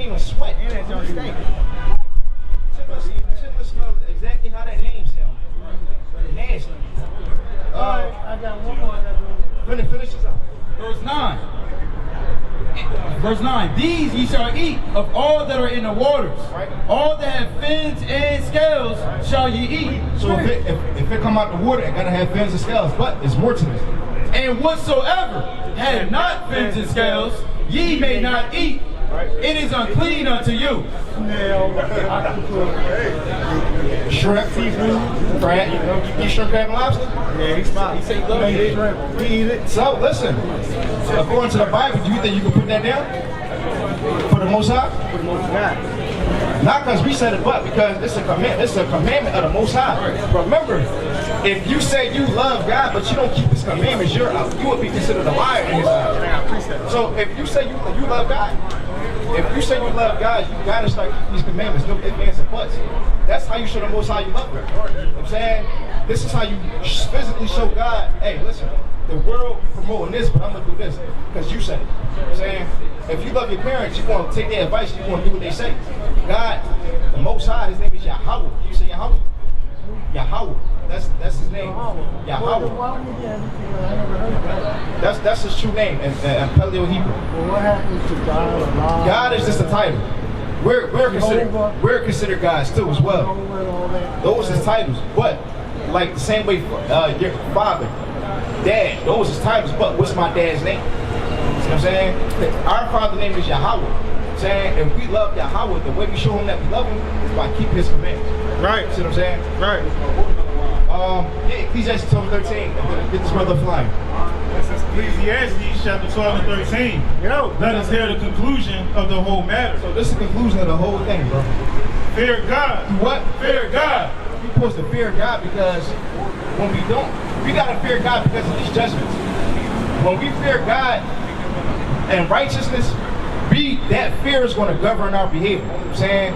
even sweat. And it don't stink. Chitlins smell exactly how that name sounds. Nasty. Alright, I got one more. Finish this up. Verse 9. Verse 9. These ye shall eat of all that are in the waters. Right. All that have fins and scales shall ye eat. So if it come out the water, it gotta have fins and scales, but it's more to this. And whatsoever had not fins and scales, ye may not eat. It is unclean unto you. Snail, octopus. Shrimp, seafood, crab. You eat shrimp, crab, and lobster? Yeah, he said he loves shrimp. He eat it. So listen, according to the Bible, do you think you can put that down for the Most High? For the most God. Not because we said it, but because it's a commandment. It's a commandment of the Most High. Remember, if you say you love God, but you don't keep His commandments, you would be considered a liar in His eyes. So if you say you love God, if you say you love God, you gotta start keeping these commandments. No ifs, ands, and buts. That's how you show the Most High you love Him. You know what I'm saying? This is how you physically show God, hey, listen, the world promoting this, but I'm gonna do this because you said it. You know what I'm saying? If you love your parents, you want to take their advice, you want to do what they say. God, the Most High, His name is Yahweh. You say Yahweh? Yahweh. That's His name. Yahweh. That's His true name in Paleo Hebrew. Well, what happens to God? God is just a title. We're considered gods too as well. Those are titles, but like the same way your father, dad, those are titles. But what's my dad's name? You know what I'm saying? Our father's name is Yahweh. Saying if we love Yahweh, the way we show Him that we love Him is by keeping His commandments. Right. See what I'm saying? Right. Yeah, Ecclesiastes 12:13. Get this brother flying. This is Ecclesiastes chapter 12 and 13. Let us hear the conclusion of the whole matter. So this is the conclusion of the whole thing, bro. Fear God. What? Fear God. We're supposed to fear God because when we don't, we gotta fear God because of these judgments. When we fear God and righteousness, that fear is going to govern our behavior. You know what I'm saying?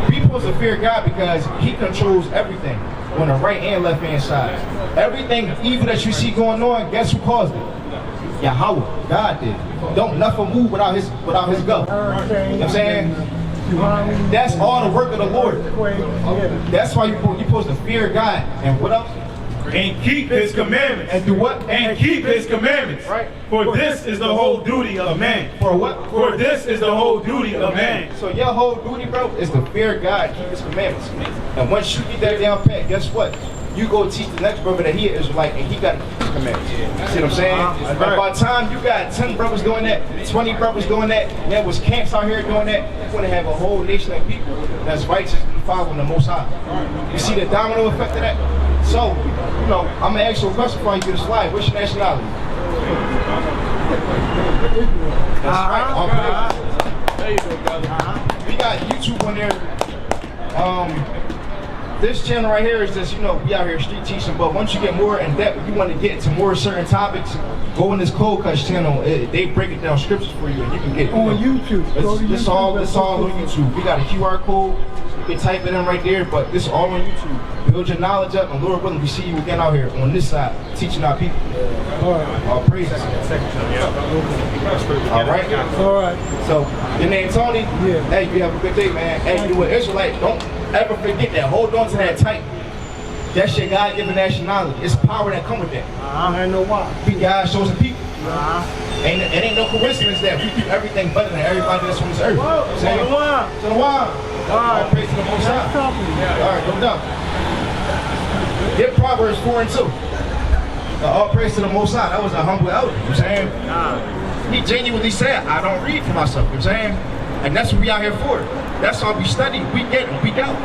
We're supposed to fear God because He controls everything on the right and left hand side. Everything evil that you see going on, guess who caused it? Yahweh, God did. Don't nothing move without His go. You know what I'm saying? That's all the work of the Lord. That's why you're supposed to fear God. And what else? And keep His commandments. And do what? And keep His commandments. Right. For this is the whole duty of man. For what? For this is the whole duty of man. So your whole duty, bro, is to fear God, keep His commandments. And once you get that down pat, guess what? You go teach the next brother that he is Israelite and he got to keep His commandments. See what I'm saying? And by the time you got 10 brothers doing that, 20 brothers doing that, and there was camps out here doing that, you're going to have a whole nation of people that's righteous and following the Most High. You see the domino effect of that? So, you know, I'm going to ask you a question before you get a slide. What's your nationality? That's right. All praise. There you go, brother. We got YouTube on there. This channel right here is just, you know, we out here street teaching, but once you get more in depth, you want to get into more certain topics, go in this Cold Cuts channel. They break it down scriptures for you and you can get it. On YouTube. It's all on YouTube. We got a QR code. You can type it in right there, but this is all on YouTube. Build your knowledge up, and Lord willing, we see you again out here on this side, teaching our people. All right. All praises. All right. All right. So, your name Tony? Yeah. Hey, you have a good day, man. Hey, you an Israelite. Don't ever forget that. Hold on to that tight. That's your God-given nationality. It's power that come with that. I know why. We God's chosen people. It ain't no coincidence that we do everything better than everybody that's on this earth. So all praise to the Most High. All right, no doubt. Get Proverbs 4 and 2. All praise to the Most High. That was a humble elder. You know what I'm saying? He genuinely said, I don't read for myself. You know what I'm saying? And that's what we out here for. That's all we study week in and week out.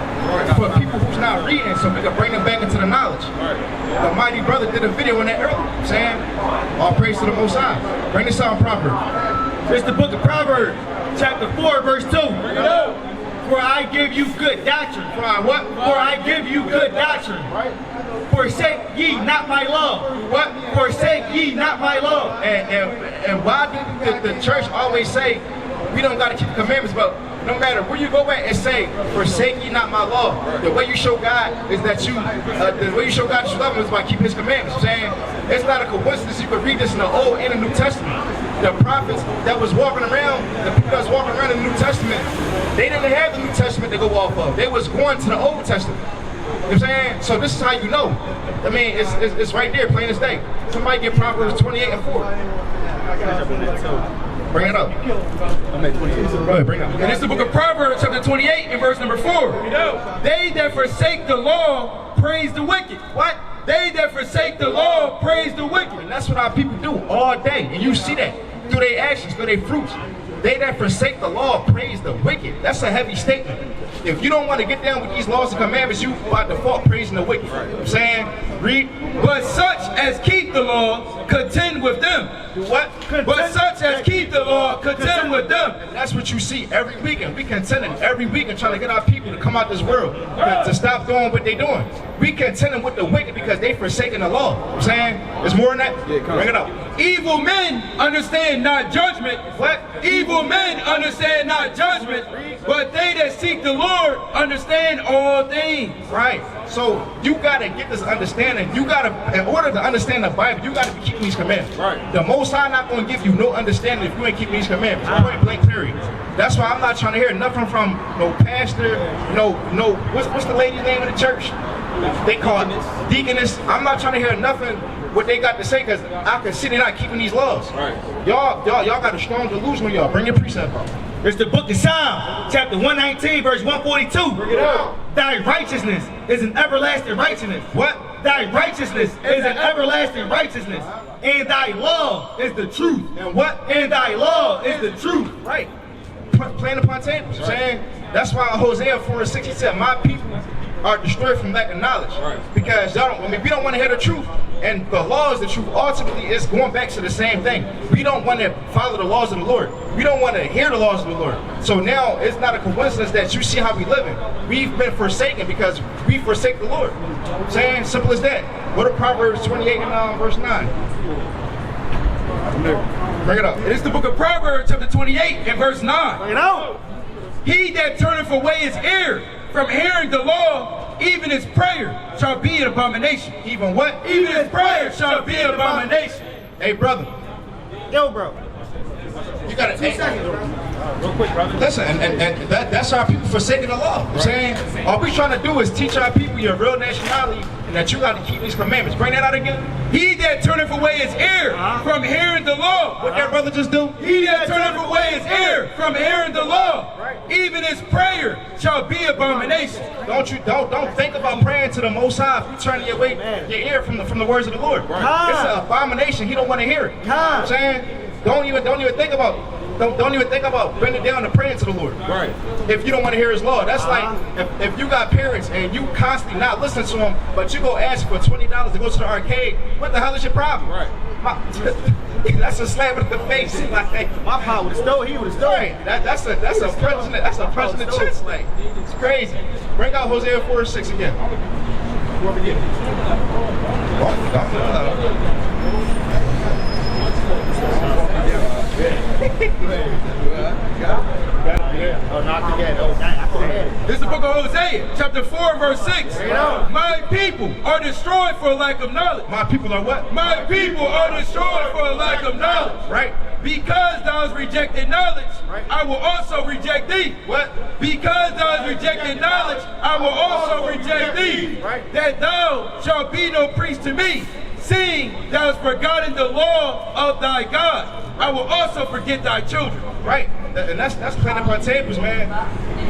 For people who's not reading, so we can bring them back into the knowledge. The mighty brother did a video on that earlier. You know what I'm saying? All praise to the Most High. Bring this out in Proverbs. It's the book of Proverbs, chapter 4, verse 2. Bring it up. For I give you good doctrine. For I what? For I give you good doctrine. Right? Forsake ye not my love. What? Forsake ye not my love. And why did the church always say we don't got to keep the commandments, but no matter where you go at and say, forsake ye not my law. The way you show God is that you, the way you show God that you love Him is by keeping His commandments. You know what I'm saying? It's not a coincidence. You could read this in the Old and the New Testament. The prophets that was walking around, the people that was walking around in the New Testament, they didn't have the New Testament to go off of. They was going to the Old Testament. what I'm saying? So this is how you know. I mean, it's right there, plain as day. Somebody get Proverbs 28 and 4. Bring it up. I'm at 28. Go ahead, bring it up. And it's the book of Proverbs, chapter 28, and verse number 4. They that forsake the law praise the wicked. What? They that forsake the law praise the wicked. And that's what our people do all day. And you see that through their actions, through their fruits. They that forsake the law praise the wicked. That's a heavy statement. If you don't want to get down with these laws and commandments, you by default praising the wicked. You know what I'm saying? Read. But such as keep the law contend with them. Do what? But such as keep the law contend with them. And that's what you see every weekend. We contending every weekend trying to get our people to come out this world, to stop doing what they're doing. We contending with the wicked because they forsaken the law. You know what I'm saying? There's more than that? Yeah, bring it up. Evil men understand not judgment. What? Evil men understand not judgment, but they that seek the Lord understand all things. Right. So you gotta get this understanding. You gotta, in order to understand the Bible, you gotta be keeping these commandments. Right. The Most High not gonna give you no understanding if you ain't keeping these commandments. Point blank period. That's why I'm not trying to hear nothing from no pastor, no. What's the lady's name in the church? They call it deaconess. I'm not trying to hear nothing what they got to say because I can see they're not keeping these laws. Right. Y'all got a strong delusion on y'all. Bring your precept up. It's the book of Psalms, chapter 119, verse 142. Bring it out. Thy righteousness is an everlasting righteousness. What? Thy righteousness is an everlasting righteousness. And thy law is the truth. And what? And thy law is the truth. Right. Playing upon tables. Right. Saying that's why Hosea 4:6 said, my people are destroyed from lack of knowledge. Right. Because y'all don't, we don't want to hear the truth. And the law is the truth. Ultimately, it's going back to the same thing. We don't want to follow the laws of the Lord. We don't want to hear the laws of the Lord. So now it's not a coincidence that you see how we living. We've been forsaken because we forsake the Lord. Saying simple as that. Go to Proverbs 28 and verse 9. Bring it up. It is the book of Proverbs, chapter 28 and verse 9. Bring it out. He that turneth away his ear from hearing the law, even his prayer shall be an abomination. Even what? Even his prayer shall be an abomination. Hey, brother. Yo, bro. You got 2 seconds, bro. Real quick, brother. Listen, and that's our people forsaking the law. Right. I'm saying all we trying to do is teach our people your real nationality and that you got to keep these commandments. Bring that out again. He that turneth away his ear from hearing the law. What that brother just do? He that turneth away his ear from hearing the law. Right. Even his prayer shall be abomination. Don't think about praying to the Most High if you turn your ear from the words of the Lord. Right. It's an abomination. He don't want to hear it. You know what I'm saying? Don't even think about it. Don't even think about bending down and praying to the Lord. Right. If you don't want to hear His law, that's like if you got parents and you constantly not listening to them, but you go ask for $20 to go to the arcade. What the hell is your problem? Right. That's a slap in the face. Like, my pa would have stole. He would have stolen. Right. That's a president. That's a president chest. Like, it's crazy. Bring out Hosea 4:6 again. Whoever get This is the book of Hosea, chapter 4, verse 6. My people are destroyed for a lack of knowledge. My people are what? My people are destroyed for a lack of knowledge. Right. Because thou hast rejected knowledge, I will also reject thee. What? Because thou hast rejected knowledge, I will also reject thee. Right. That thou shalt be no priest to me, seeing thou hast forgotten the law of thy God. I will also forget thy children. Right. And that's playing upon tables, man.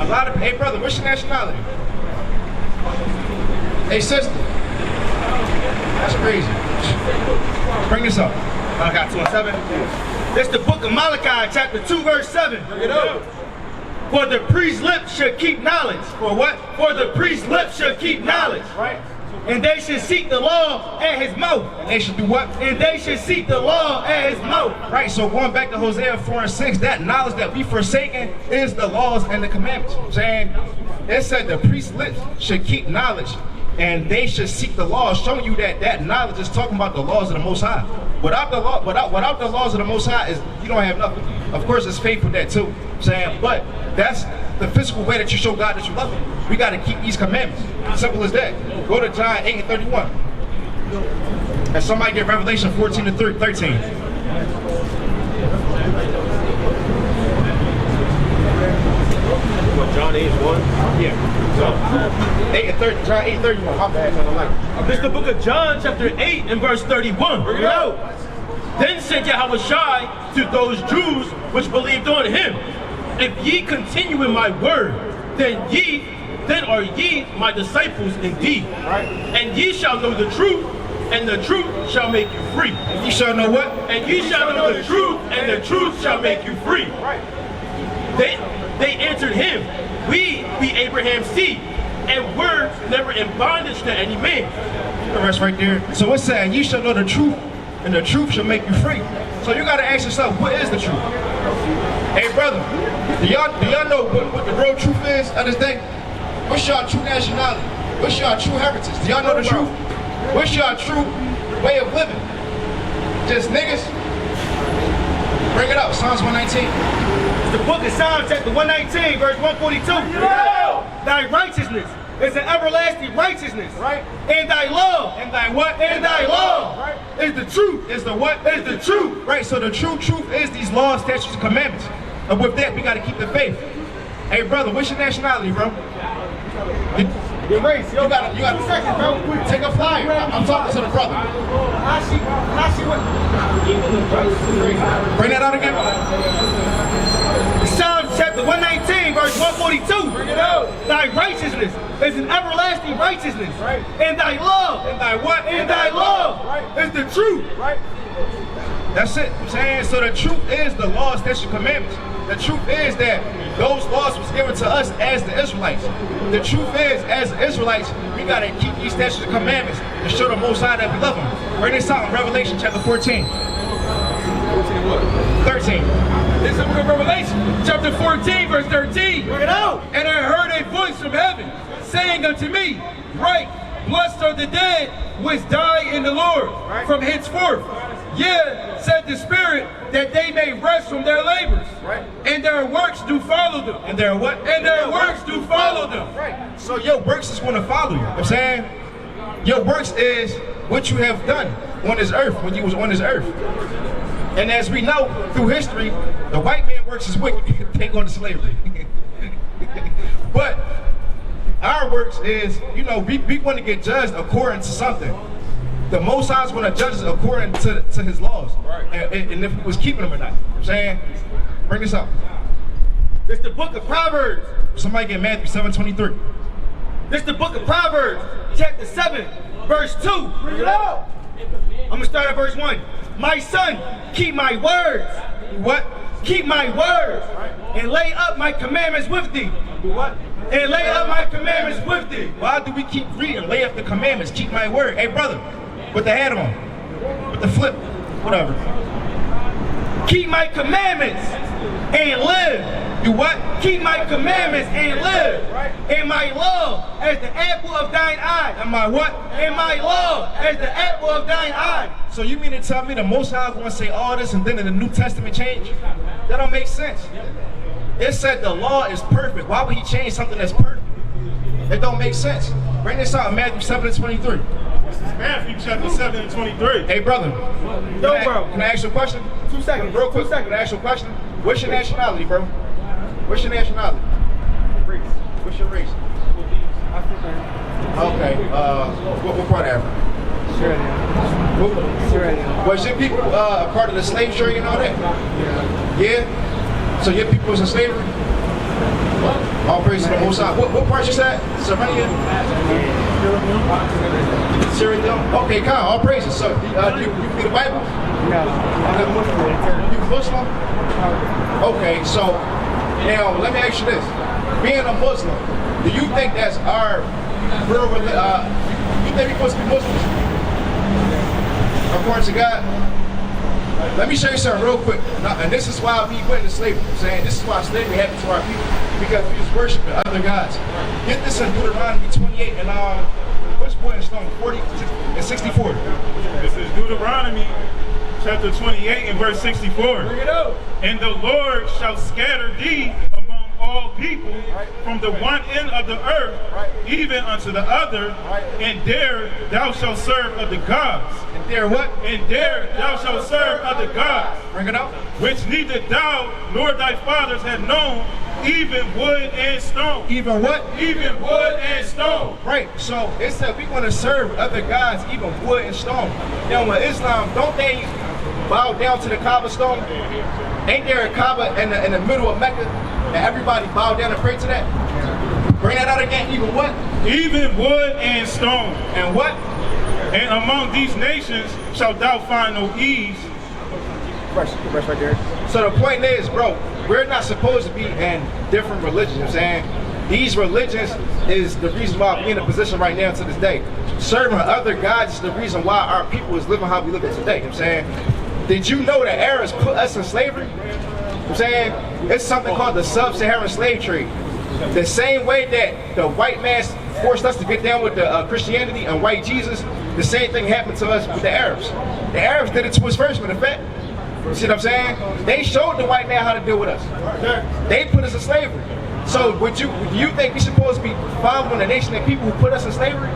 A lot of, hey brother, what's your nationality? Hey sister. That's crazy. Bring this up. I got 2 and 7. It's the book of Malachi, chapter 2, verse 7. Bring it up. For the priest's lips should keep knowledge. For what? For the priest's lips should keep knowledge. Right. And they should seek the law at his mouth. And they should do what? And they should seek the law at his mouth. Right, so going back to Hosea 4:6, that knowledge that we forsaken is the laws and the commandments. I'm saying, it said the priest's lips should keep knowledge and they should seek the law, showing you that that knowledge is talking about the laws of the Most High. Without the law, without the laws of the Most High, you don't have nothing. Of course, it's faith with that too. I'm saying, but that's the physical way that you show God that you love Him. We got to keep these commandments. Simple as that. Go to John 8 and 31. And somebody get Revelation 14 and 13. What, John 8 and 1? Yeah. So 8 and John 8:31. My bad, man. I like it. This is the book of John, chapter 8 and verse 31. Bring it out. Then said Yahushua to those Jews which believed on him, if ye continue in my word, then are ye my disciples indeed. Right. And ye shall know the truth, and the truth shall make you free. And ye shall know what? And ye shall know the truth, and the truth shall make you free. Right. They answered him, we be Abraham's seed, and we're never in bondage to any man. The rest right there. So it's saying ye shall know the truth, and the truth shall make you free. So you gotta ask yourself, what is the truth? Hey brother, do y'all know what the real truth is of this thing? What's your true nationality? What's your true heritage? Do y'all know the truth? What's your true way of living? Just niggas? Bring it up, Psalms 119. The book of Psalms chapter 119, verse 142. Thy righteousness is an everlasting righteousness. Right. And thy love. And thy what? And thy love. Right. Is the truth. Is the what? Is the truth. Right, so the true truth is these laws, statutes, and commandments. And with that, we gotta keep the faith. Hey brother, what's your nationality, bro? Your race. You got 2 seconds, bro. Take a flyer. I'm talking to the brother. Bring that out again. Psalms chapter 119, verse 142. Bring it out. Thy righteousness is an everlasting righteousness. Right. And thy love. And thy what? And thy love. Right. Is the truth. Right. That's it. I'm saying, so the truth is the laws, statutes, and commandments. The truth is that those laws was given to us as the Israelites. The truth is, as the Israelites, we gotta keep these statutes and commandments to show the Most High that we love Him. Bring this out in Revelation chapter 14. 13. This is the book of Revelation, chapter 14, verse 13. Bring it out. And I heard a voice from heaven, saying unto me, Write, blessed are the dead which die in the Lord, from henceforth. Yea, said the Spirit, that they may rest from their labors. Right. And their works do follow them. And their what? And their works do follow them. Right. So your works is going to follow you. You know what I'm saying? Your works is what you have done on this earth when you was on this earth. And as we know through history, the white man works is wicked. They go to slavery. But our works is, you know, we want to get judged according to something. The Most High is going to judge us according to His laws. Right. And if He was keeping them or not. You know what I'm saying? Bring this up. This is the book of Proverbs. Somebody get Matthew 7:23. This is the book of Proverbs, chapter 7, verse 2. Bring it out. I'm going to start at verse 1. My son, keep my words. What? Keep my words. And lay up my commandments with thee. Do what? And lay up my commandments with thee. Why do we keep reading? Lay up the commandments. Keep my word. Hey, brother, with the hat on, with the flip, whatever. Keep my commandments and live. Do what? Keep my commandments and live. And my love as the apple of thine eye. And my what? And my love as the apple of thine eye. So you mean to tell me the Most High is going to say all this and then in the New Testament change? That don't make sense. It said the law is perfect. Why would He change something that's perfect? It don't make sense. Bring this out in Matthew 7:23. This is Matthew chapter 7 and 23. Hey, brother. Yo, bro. Can I ask you a question? 2 seconds. Real quick. 2 seconds. Can I ask you a question? What's your nationality, bro? What's your nationality? Race. What's your race? African. Okay. What part of Africa? Sierra Leone. Was your people a part of the slave trade and all that? Yeah. So your people was in slavery? All praise to the Most High. What part you said? Sardinia? Sierra Leone. Okay, Kyle. All praises. So you read the Bible? No. You Muslim? Okay. So now let me ask you this: being a Muslim, do you think that's our real? You think we're supposed to be Muslims? According to God? Let me show you something real quick. Now, and this is why we went into slavery. I'm saying this is why slavery happened to our people, because we was worshiping other gods. Get this in Deuteronomy 28 and which one is on 40 and 64. This is Deuteronomy chapter 28 and verse 64. Bring it out. And the Lord shall scatter thee among all all people from the one end of the earth even unto the other, and there thou shalt serve other gods. And there what? And there thou shalt serve other gods. Bring it out. Which neither thou nor thy fathers had known, even wood and stone. Even what? Even wood and stone. Right. So it said we're going to serve other gods, even wood and stone. Now, with Islam, don't they bow down to the Kaaba stone? Ain't there a Kaaba in the middle of Mecca, and everybody bow down and pray to that? Bring that out again. Even what? Even wood and stone. And what? And among these nations shalt thou find no ease. Rest right there. So the point is, bro, we're not supposed to be in different religions. You know what I'm saying? These religions is the reason why we're in a position right now to this day. Serving other gods is the reason why our people is living how we live today. You know what I'm saying? Did you know that Arabs put us in slavery? You know what I'm saying? It's something called the sub-Saharan slave trade. The same way that the white man forced us to get down with the Christianity and white Jesus, the same thing happened to us with the Arabs. The Arabs did it to us first, in fact. You see what I'm saying? They showed the white man how to deal with us. They put us in slavery. So do you think we supposed to be following the nation of people who put us in slavery?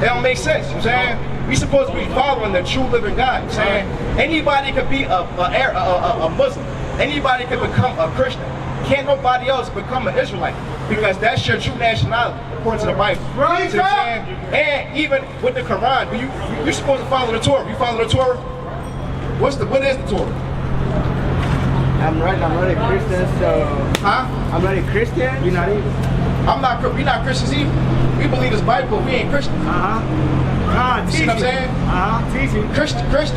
That don't make sense. You know what I'm saying? We supposed to be following the true living God. You know what I'm saying? Anybody could be a Muslim. Anybody could become a Christian. Can't nobody else become an Israelite, because that's your true nationality according to the Bible. Right, you know what I'm saying? And even with the Quran, you're supposed to follow the Torah. You follow the Torah? What is the Torah? I'm not a Christian, so... Huh? I'm not a Christian. You're not either. We're not Christians either. We believe this Bible, but we ain't Christian. You see what I'm saying?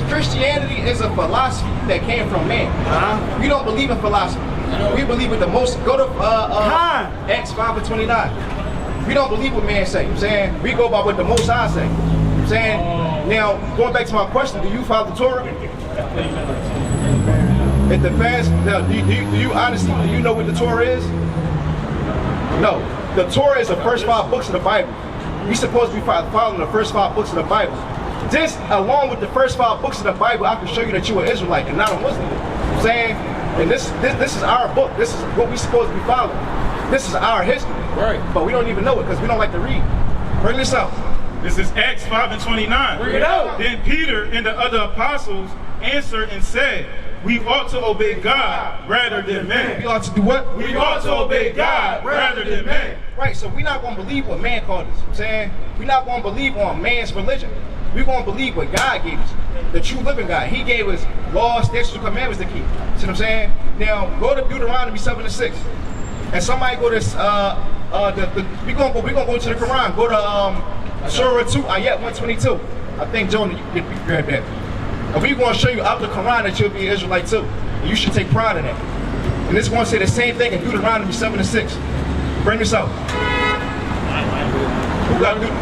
Christianity is a philosophy that came from man. We don't believe in philosophy. We believe with the most. Go to Acts 5:29. We don't believe what man say. You know what I'm saying? We go by what the Most High say. You know what I'm saying? Now, going back to my question, do you follow the Torah? It depends. Now, do you honestly, do you know what the Torah is? No. The Torah is the first 5 books of the Bible. We're supposed to be following the first 5 books of the Bible. Just along with the first 5 books of the Bible, I can show you that you're an Israelite and not a Muslim. You know what I'm saying? And this is our book. This is what we're supposed to be following. This is our history. Right. But we don't even know it because we don't like to read. Bring this out. This is Acts 5:29. Bring it out. Then Peter and the other apostles answered and said, we ought to obey God rather than men. We ought to do what? We ought to obey God rather than men. Right, so we're not going to believe what man called us. You know what I'm saying? We're not going to believe on man's religion. We're going to believe what God gave us. The true living God. He gave us laws, statutes, and commandments to keep. See what I'm saying? Now, go to Deuteronomy 7:6. And somebody go to we're gonna go to the Quran. Go to Surah 2, Ayat 122. I think Jonah, you grab that. And we're gonna show you out the Quran that you'll be an Israelite too. And you should take pride in that. And it's gonna say the same thing in Deuteronomy 7:6. Bring this out.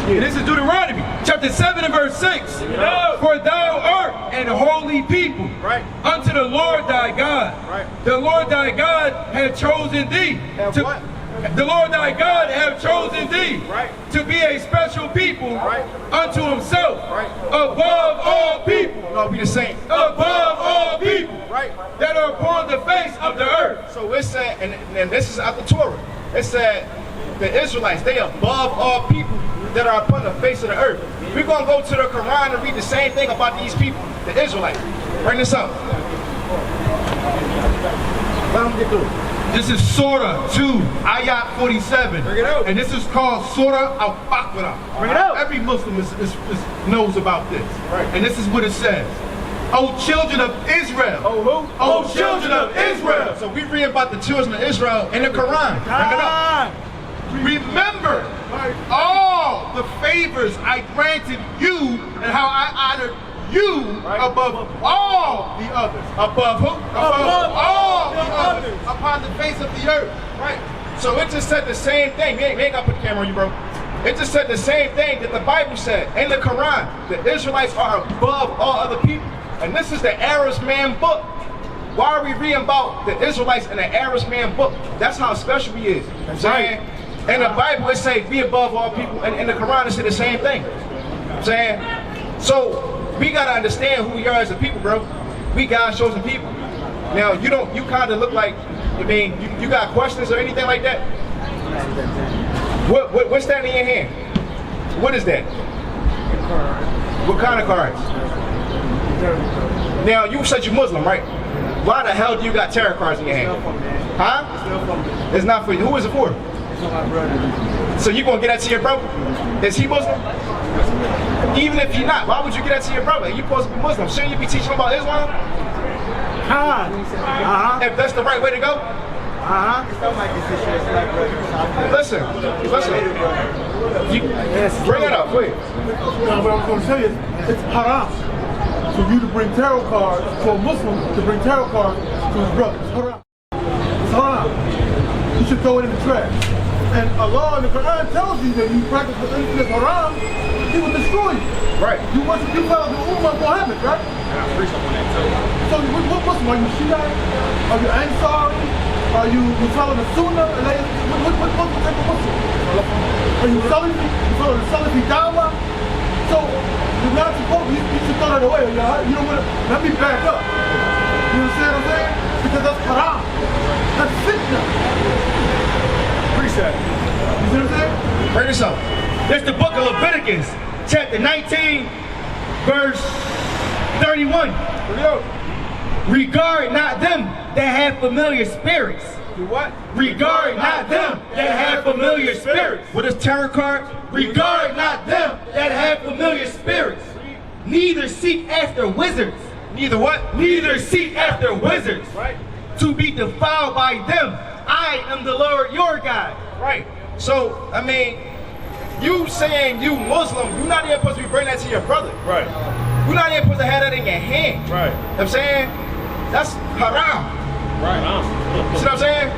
This is Deuteronomy chapter 7 and verse 6. For thou art an holy people unto the Lord thy God. The Lord thy God hath chosen thee. The Lord thy God hath chosen thee to be a special people unto himself above all people. No, we the same. Above all people that are upon the face of the earth. So it said, and this is out the Torah. It said the Israelites, they above all people that are upon the face of the earth. We're going to go to the Quran and read the same thing about these people, the Israelites. Bring this up. Let them get through it. This is Surah 2, Ayat 47. Bring it out. And this is called Surah Al-Baqarah. Bring it out. Every Muslim knows about this. Right. And this is what it says. O children of Israel. Oh, who? O children of Israel. So we read about the children of Israel in the Quran. Bring it up. Remember all the favors I granted you and how I honored you above all the others. Above who? Above all the others upon the face of the earth. Right. So it just said the same thing. We ain't got to put the camera on you, bro. It just said the same thing that the Bible said in the Quran. The Israelites are above all other people. And this is the Arab man book. Why are we reading about the Israelites in the Arab man book? That's how special he is. You know what I'm saying? In the Bible it say be above all people. And in the Quran it say the same thing. You know what I'm saying? So we gotta understand who we are as a people, bro. We God's chosen people. Now you kind of look like, I mean, you got questions or anything like that? What's that in your hand? What is that? What kind of cards? Now you said you're Muslim, right? Why the hell do you got tarot cards in your hand? Huh? It's not for you. Who is it for? It's for my brother. So you gonna get that to your brother? Is he Muslim? Even if you're not, why would you get that to your brother? You supposed to be Muslim. Shouldn't you be teaching about Islam? If that's the right way to go? Listen. Bring it up, please. No, what I'm going to tell you is it's haram for you to bring tarot cards, for a Muslim to bring tarot cards to his brother. It's haram. It's haram. You should throw it in the trash. And Allah in the Quran tells you that you practice anything that's haram, He will destroy you. Right. You worship your fellow the Ummah Muhammad, right? And I'm free on that too. So what Muslim? Are you Shiite? Are you Ansari? Are you follow the Sunnah? What type of Muslim? Are you Salafi? You follow the Salafi Dawah? So you're not supposed to, you should throw that away. You don't want to, let me back up. You understand what I'm saying? Because that's haram. That's fitna. Appreciate it. You see what I'm saying? Bring this up. There's the book of Leviticus, chapter 19, verse 31. Regard not them that have familiar spirits. Do what? Regard not them that have familiar spirits. What is tarot card? Regard not them that have familiar spirits. Neither seek after wizards. Neither what? Neither seek after wizards. Right. To be defiled by them. I am the Lord your God. Right. So, I mean, you saying you Muslim, you're not even supposed to be bringing that to your brother. Right. You're not even supposed to have that in your hand. Right. You know what I'm saying? That's haram. Right. You see what I'm saying?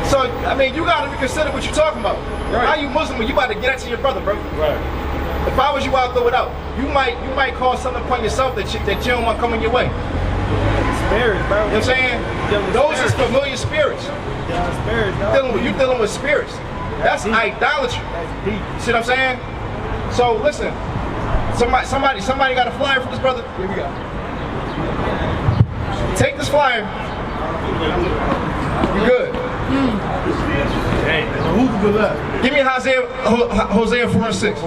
So, I mean, you got to reconsider what you're talking about. Right. How you Muslim when you about to get that to your brother, bro? Right. If I was you, I'd throw it out. You might call something upon yourself that you don't want coming your way. Spirits, bro. You know what I'm saying? Those is familiar spirits. Spirits, dog. You dealing with spirits. That's idolatry. That's deep. See what I'm saying? So listen, somebody got a flyer for this brother. Here we go. Take this flyer. You good? Who's the left? Give me Hosea 4:6.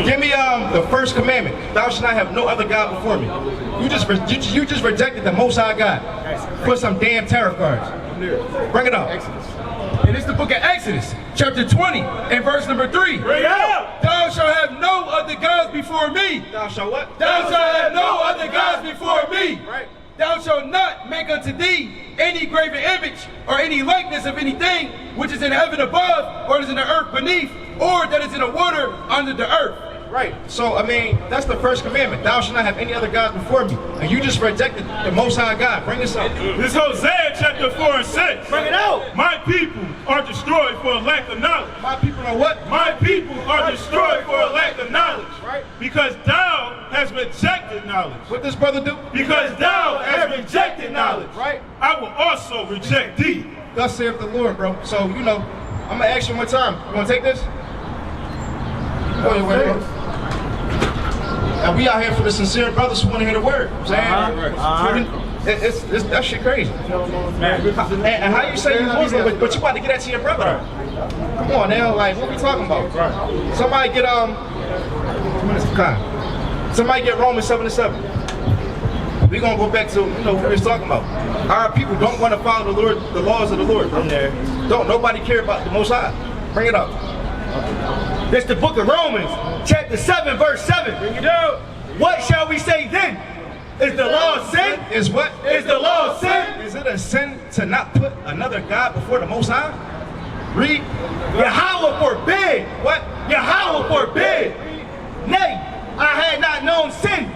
Give me the first commandment. Thou shalt not have no other God before me. You just rejected the Most High God. Put some damn tarot cards. Bring it up. And it's the book of Exodus, chapter 20, and verse number 3. Bring it out. Thou shalt have no other gods before me. Thou shalt what? Thou shalt have no other gods before me. Right. Thou shalt not make unto thee any graven image or any likeness of anything which is in heaven above, or is in the earth beneath, or that is in the water under the earth. Right. So, I mean, that's the first commandment. Thou shalt not have any other gods before me. And you just rejected the Most High God. Bring this up. This Hosea chapter 4 and 6. Bring it out. My people are destroyed for a lack of knowledge. My people are what? My people are destroyed for a lack of knowledge. Right. Because thou hast rejected knowledge. What this brother do? Because thou hast rejected knowledge. Right. I will also reject thee. Thus saith the Lord, bro. So, you know, I'm going to ask you one time. You want to take this? Go ahead, bro. And we out here for the sincere brothers who want to hear the word. It's that shit crazy. And how you say you're Muslim, but you about to get that to your brother? Come on now, like what we talking about? Somebody get somebody get Romans 7:7. We gonna go back to what we was talking about. Our people don't want to follow the laws of the Lord. I'm there. Don't nobody care about the Most High. Bring it up. This the book of Romans, chapter 7, verse 7. Bring it out. What shall we say then? Is the law sin? Is what? Is the law sin? Is it a sin to not put another God before the Most High? Read. Yahweh forbid. What? Yahweh forbid. Nay, I had not known sin,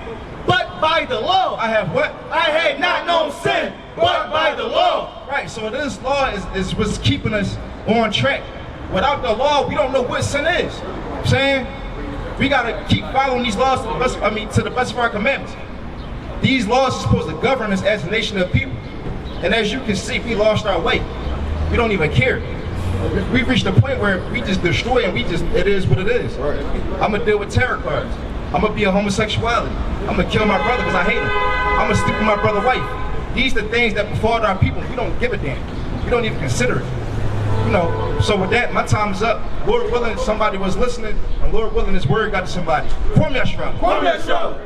but by the law. I have what? I had not known sin, but by the law. Right, so this law is what's keeping us on track. Without the law, we don't know what sin is. You know what I'm saying? We gotta keep following these laws to the best of our commandments. These laws are supposed to govern us as a nation of people. And as you can see, we lost our way. We don't even care. We've reached a point where we just destroy and it is what it is. Right. I'm gonna deal with tarot cards. I'm gonna be in homosexuality. I'm gonna kill my brother because I hate him. I'm gonna sleep with my brother's wife. These are the things that befall our people. We don't give a damn. We don't even consider it. You know, so with that, my time is up. Lord willing, somebody was listening, and Lord willing, His word got to somebody. Pour me a straw. Pour me a straw.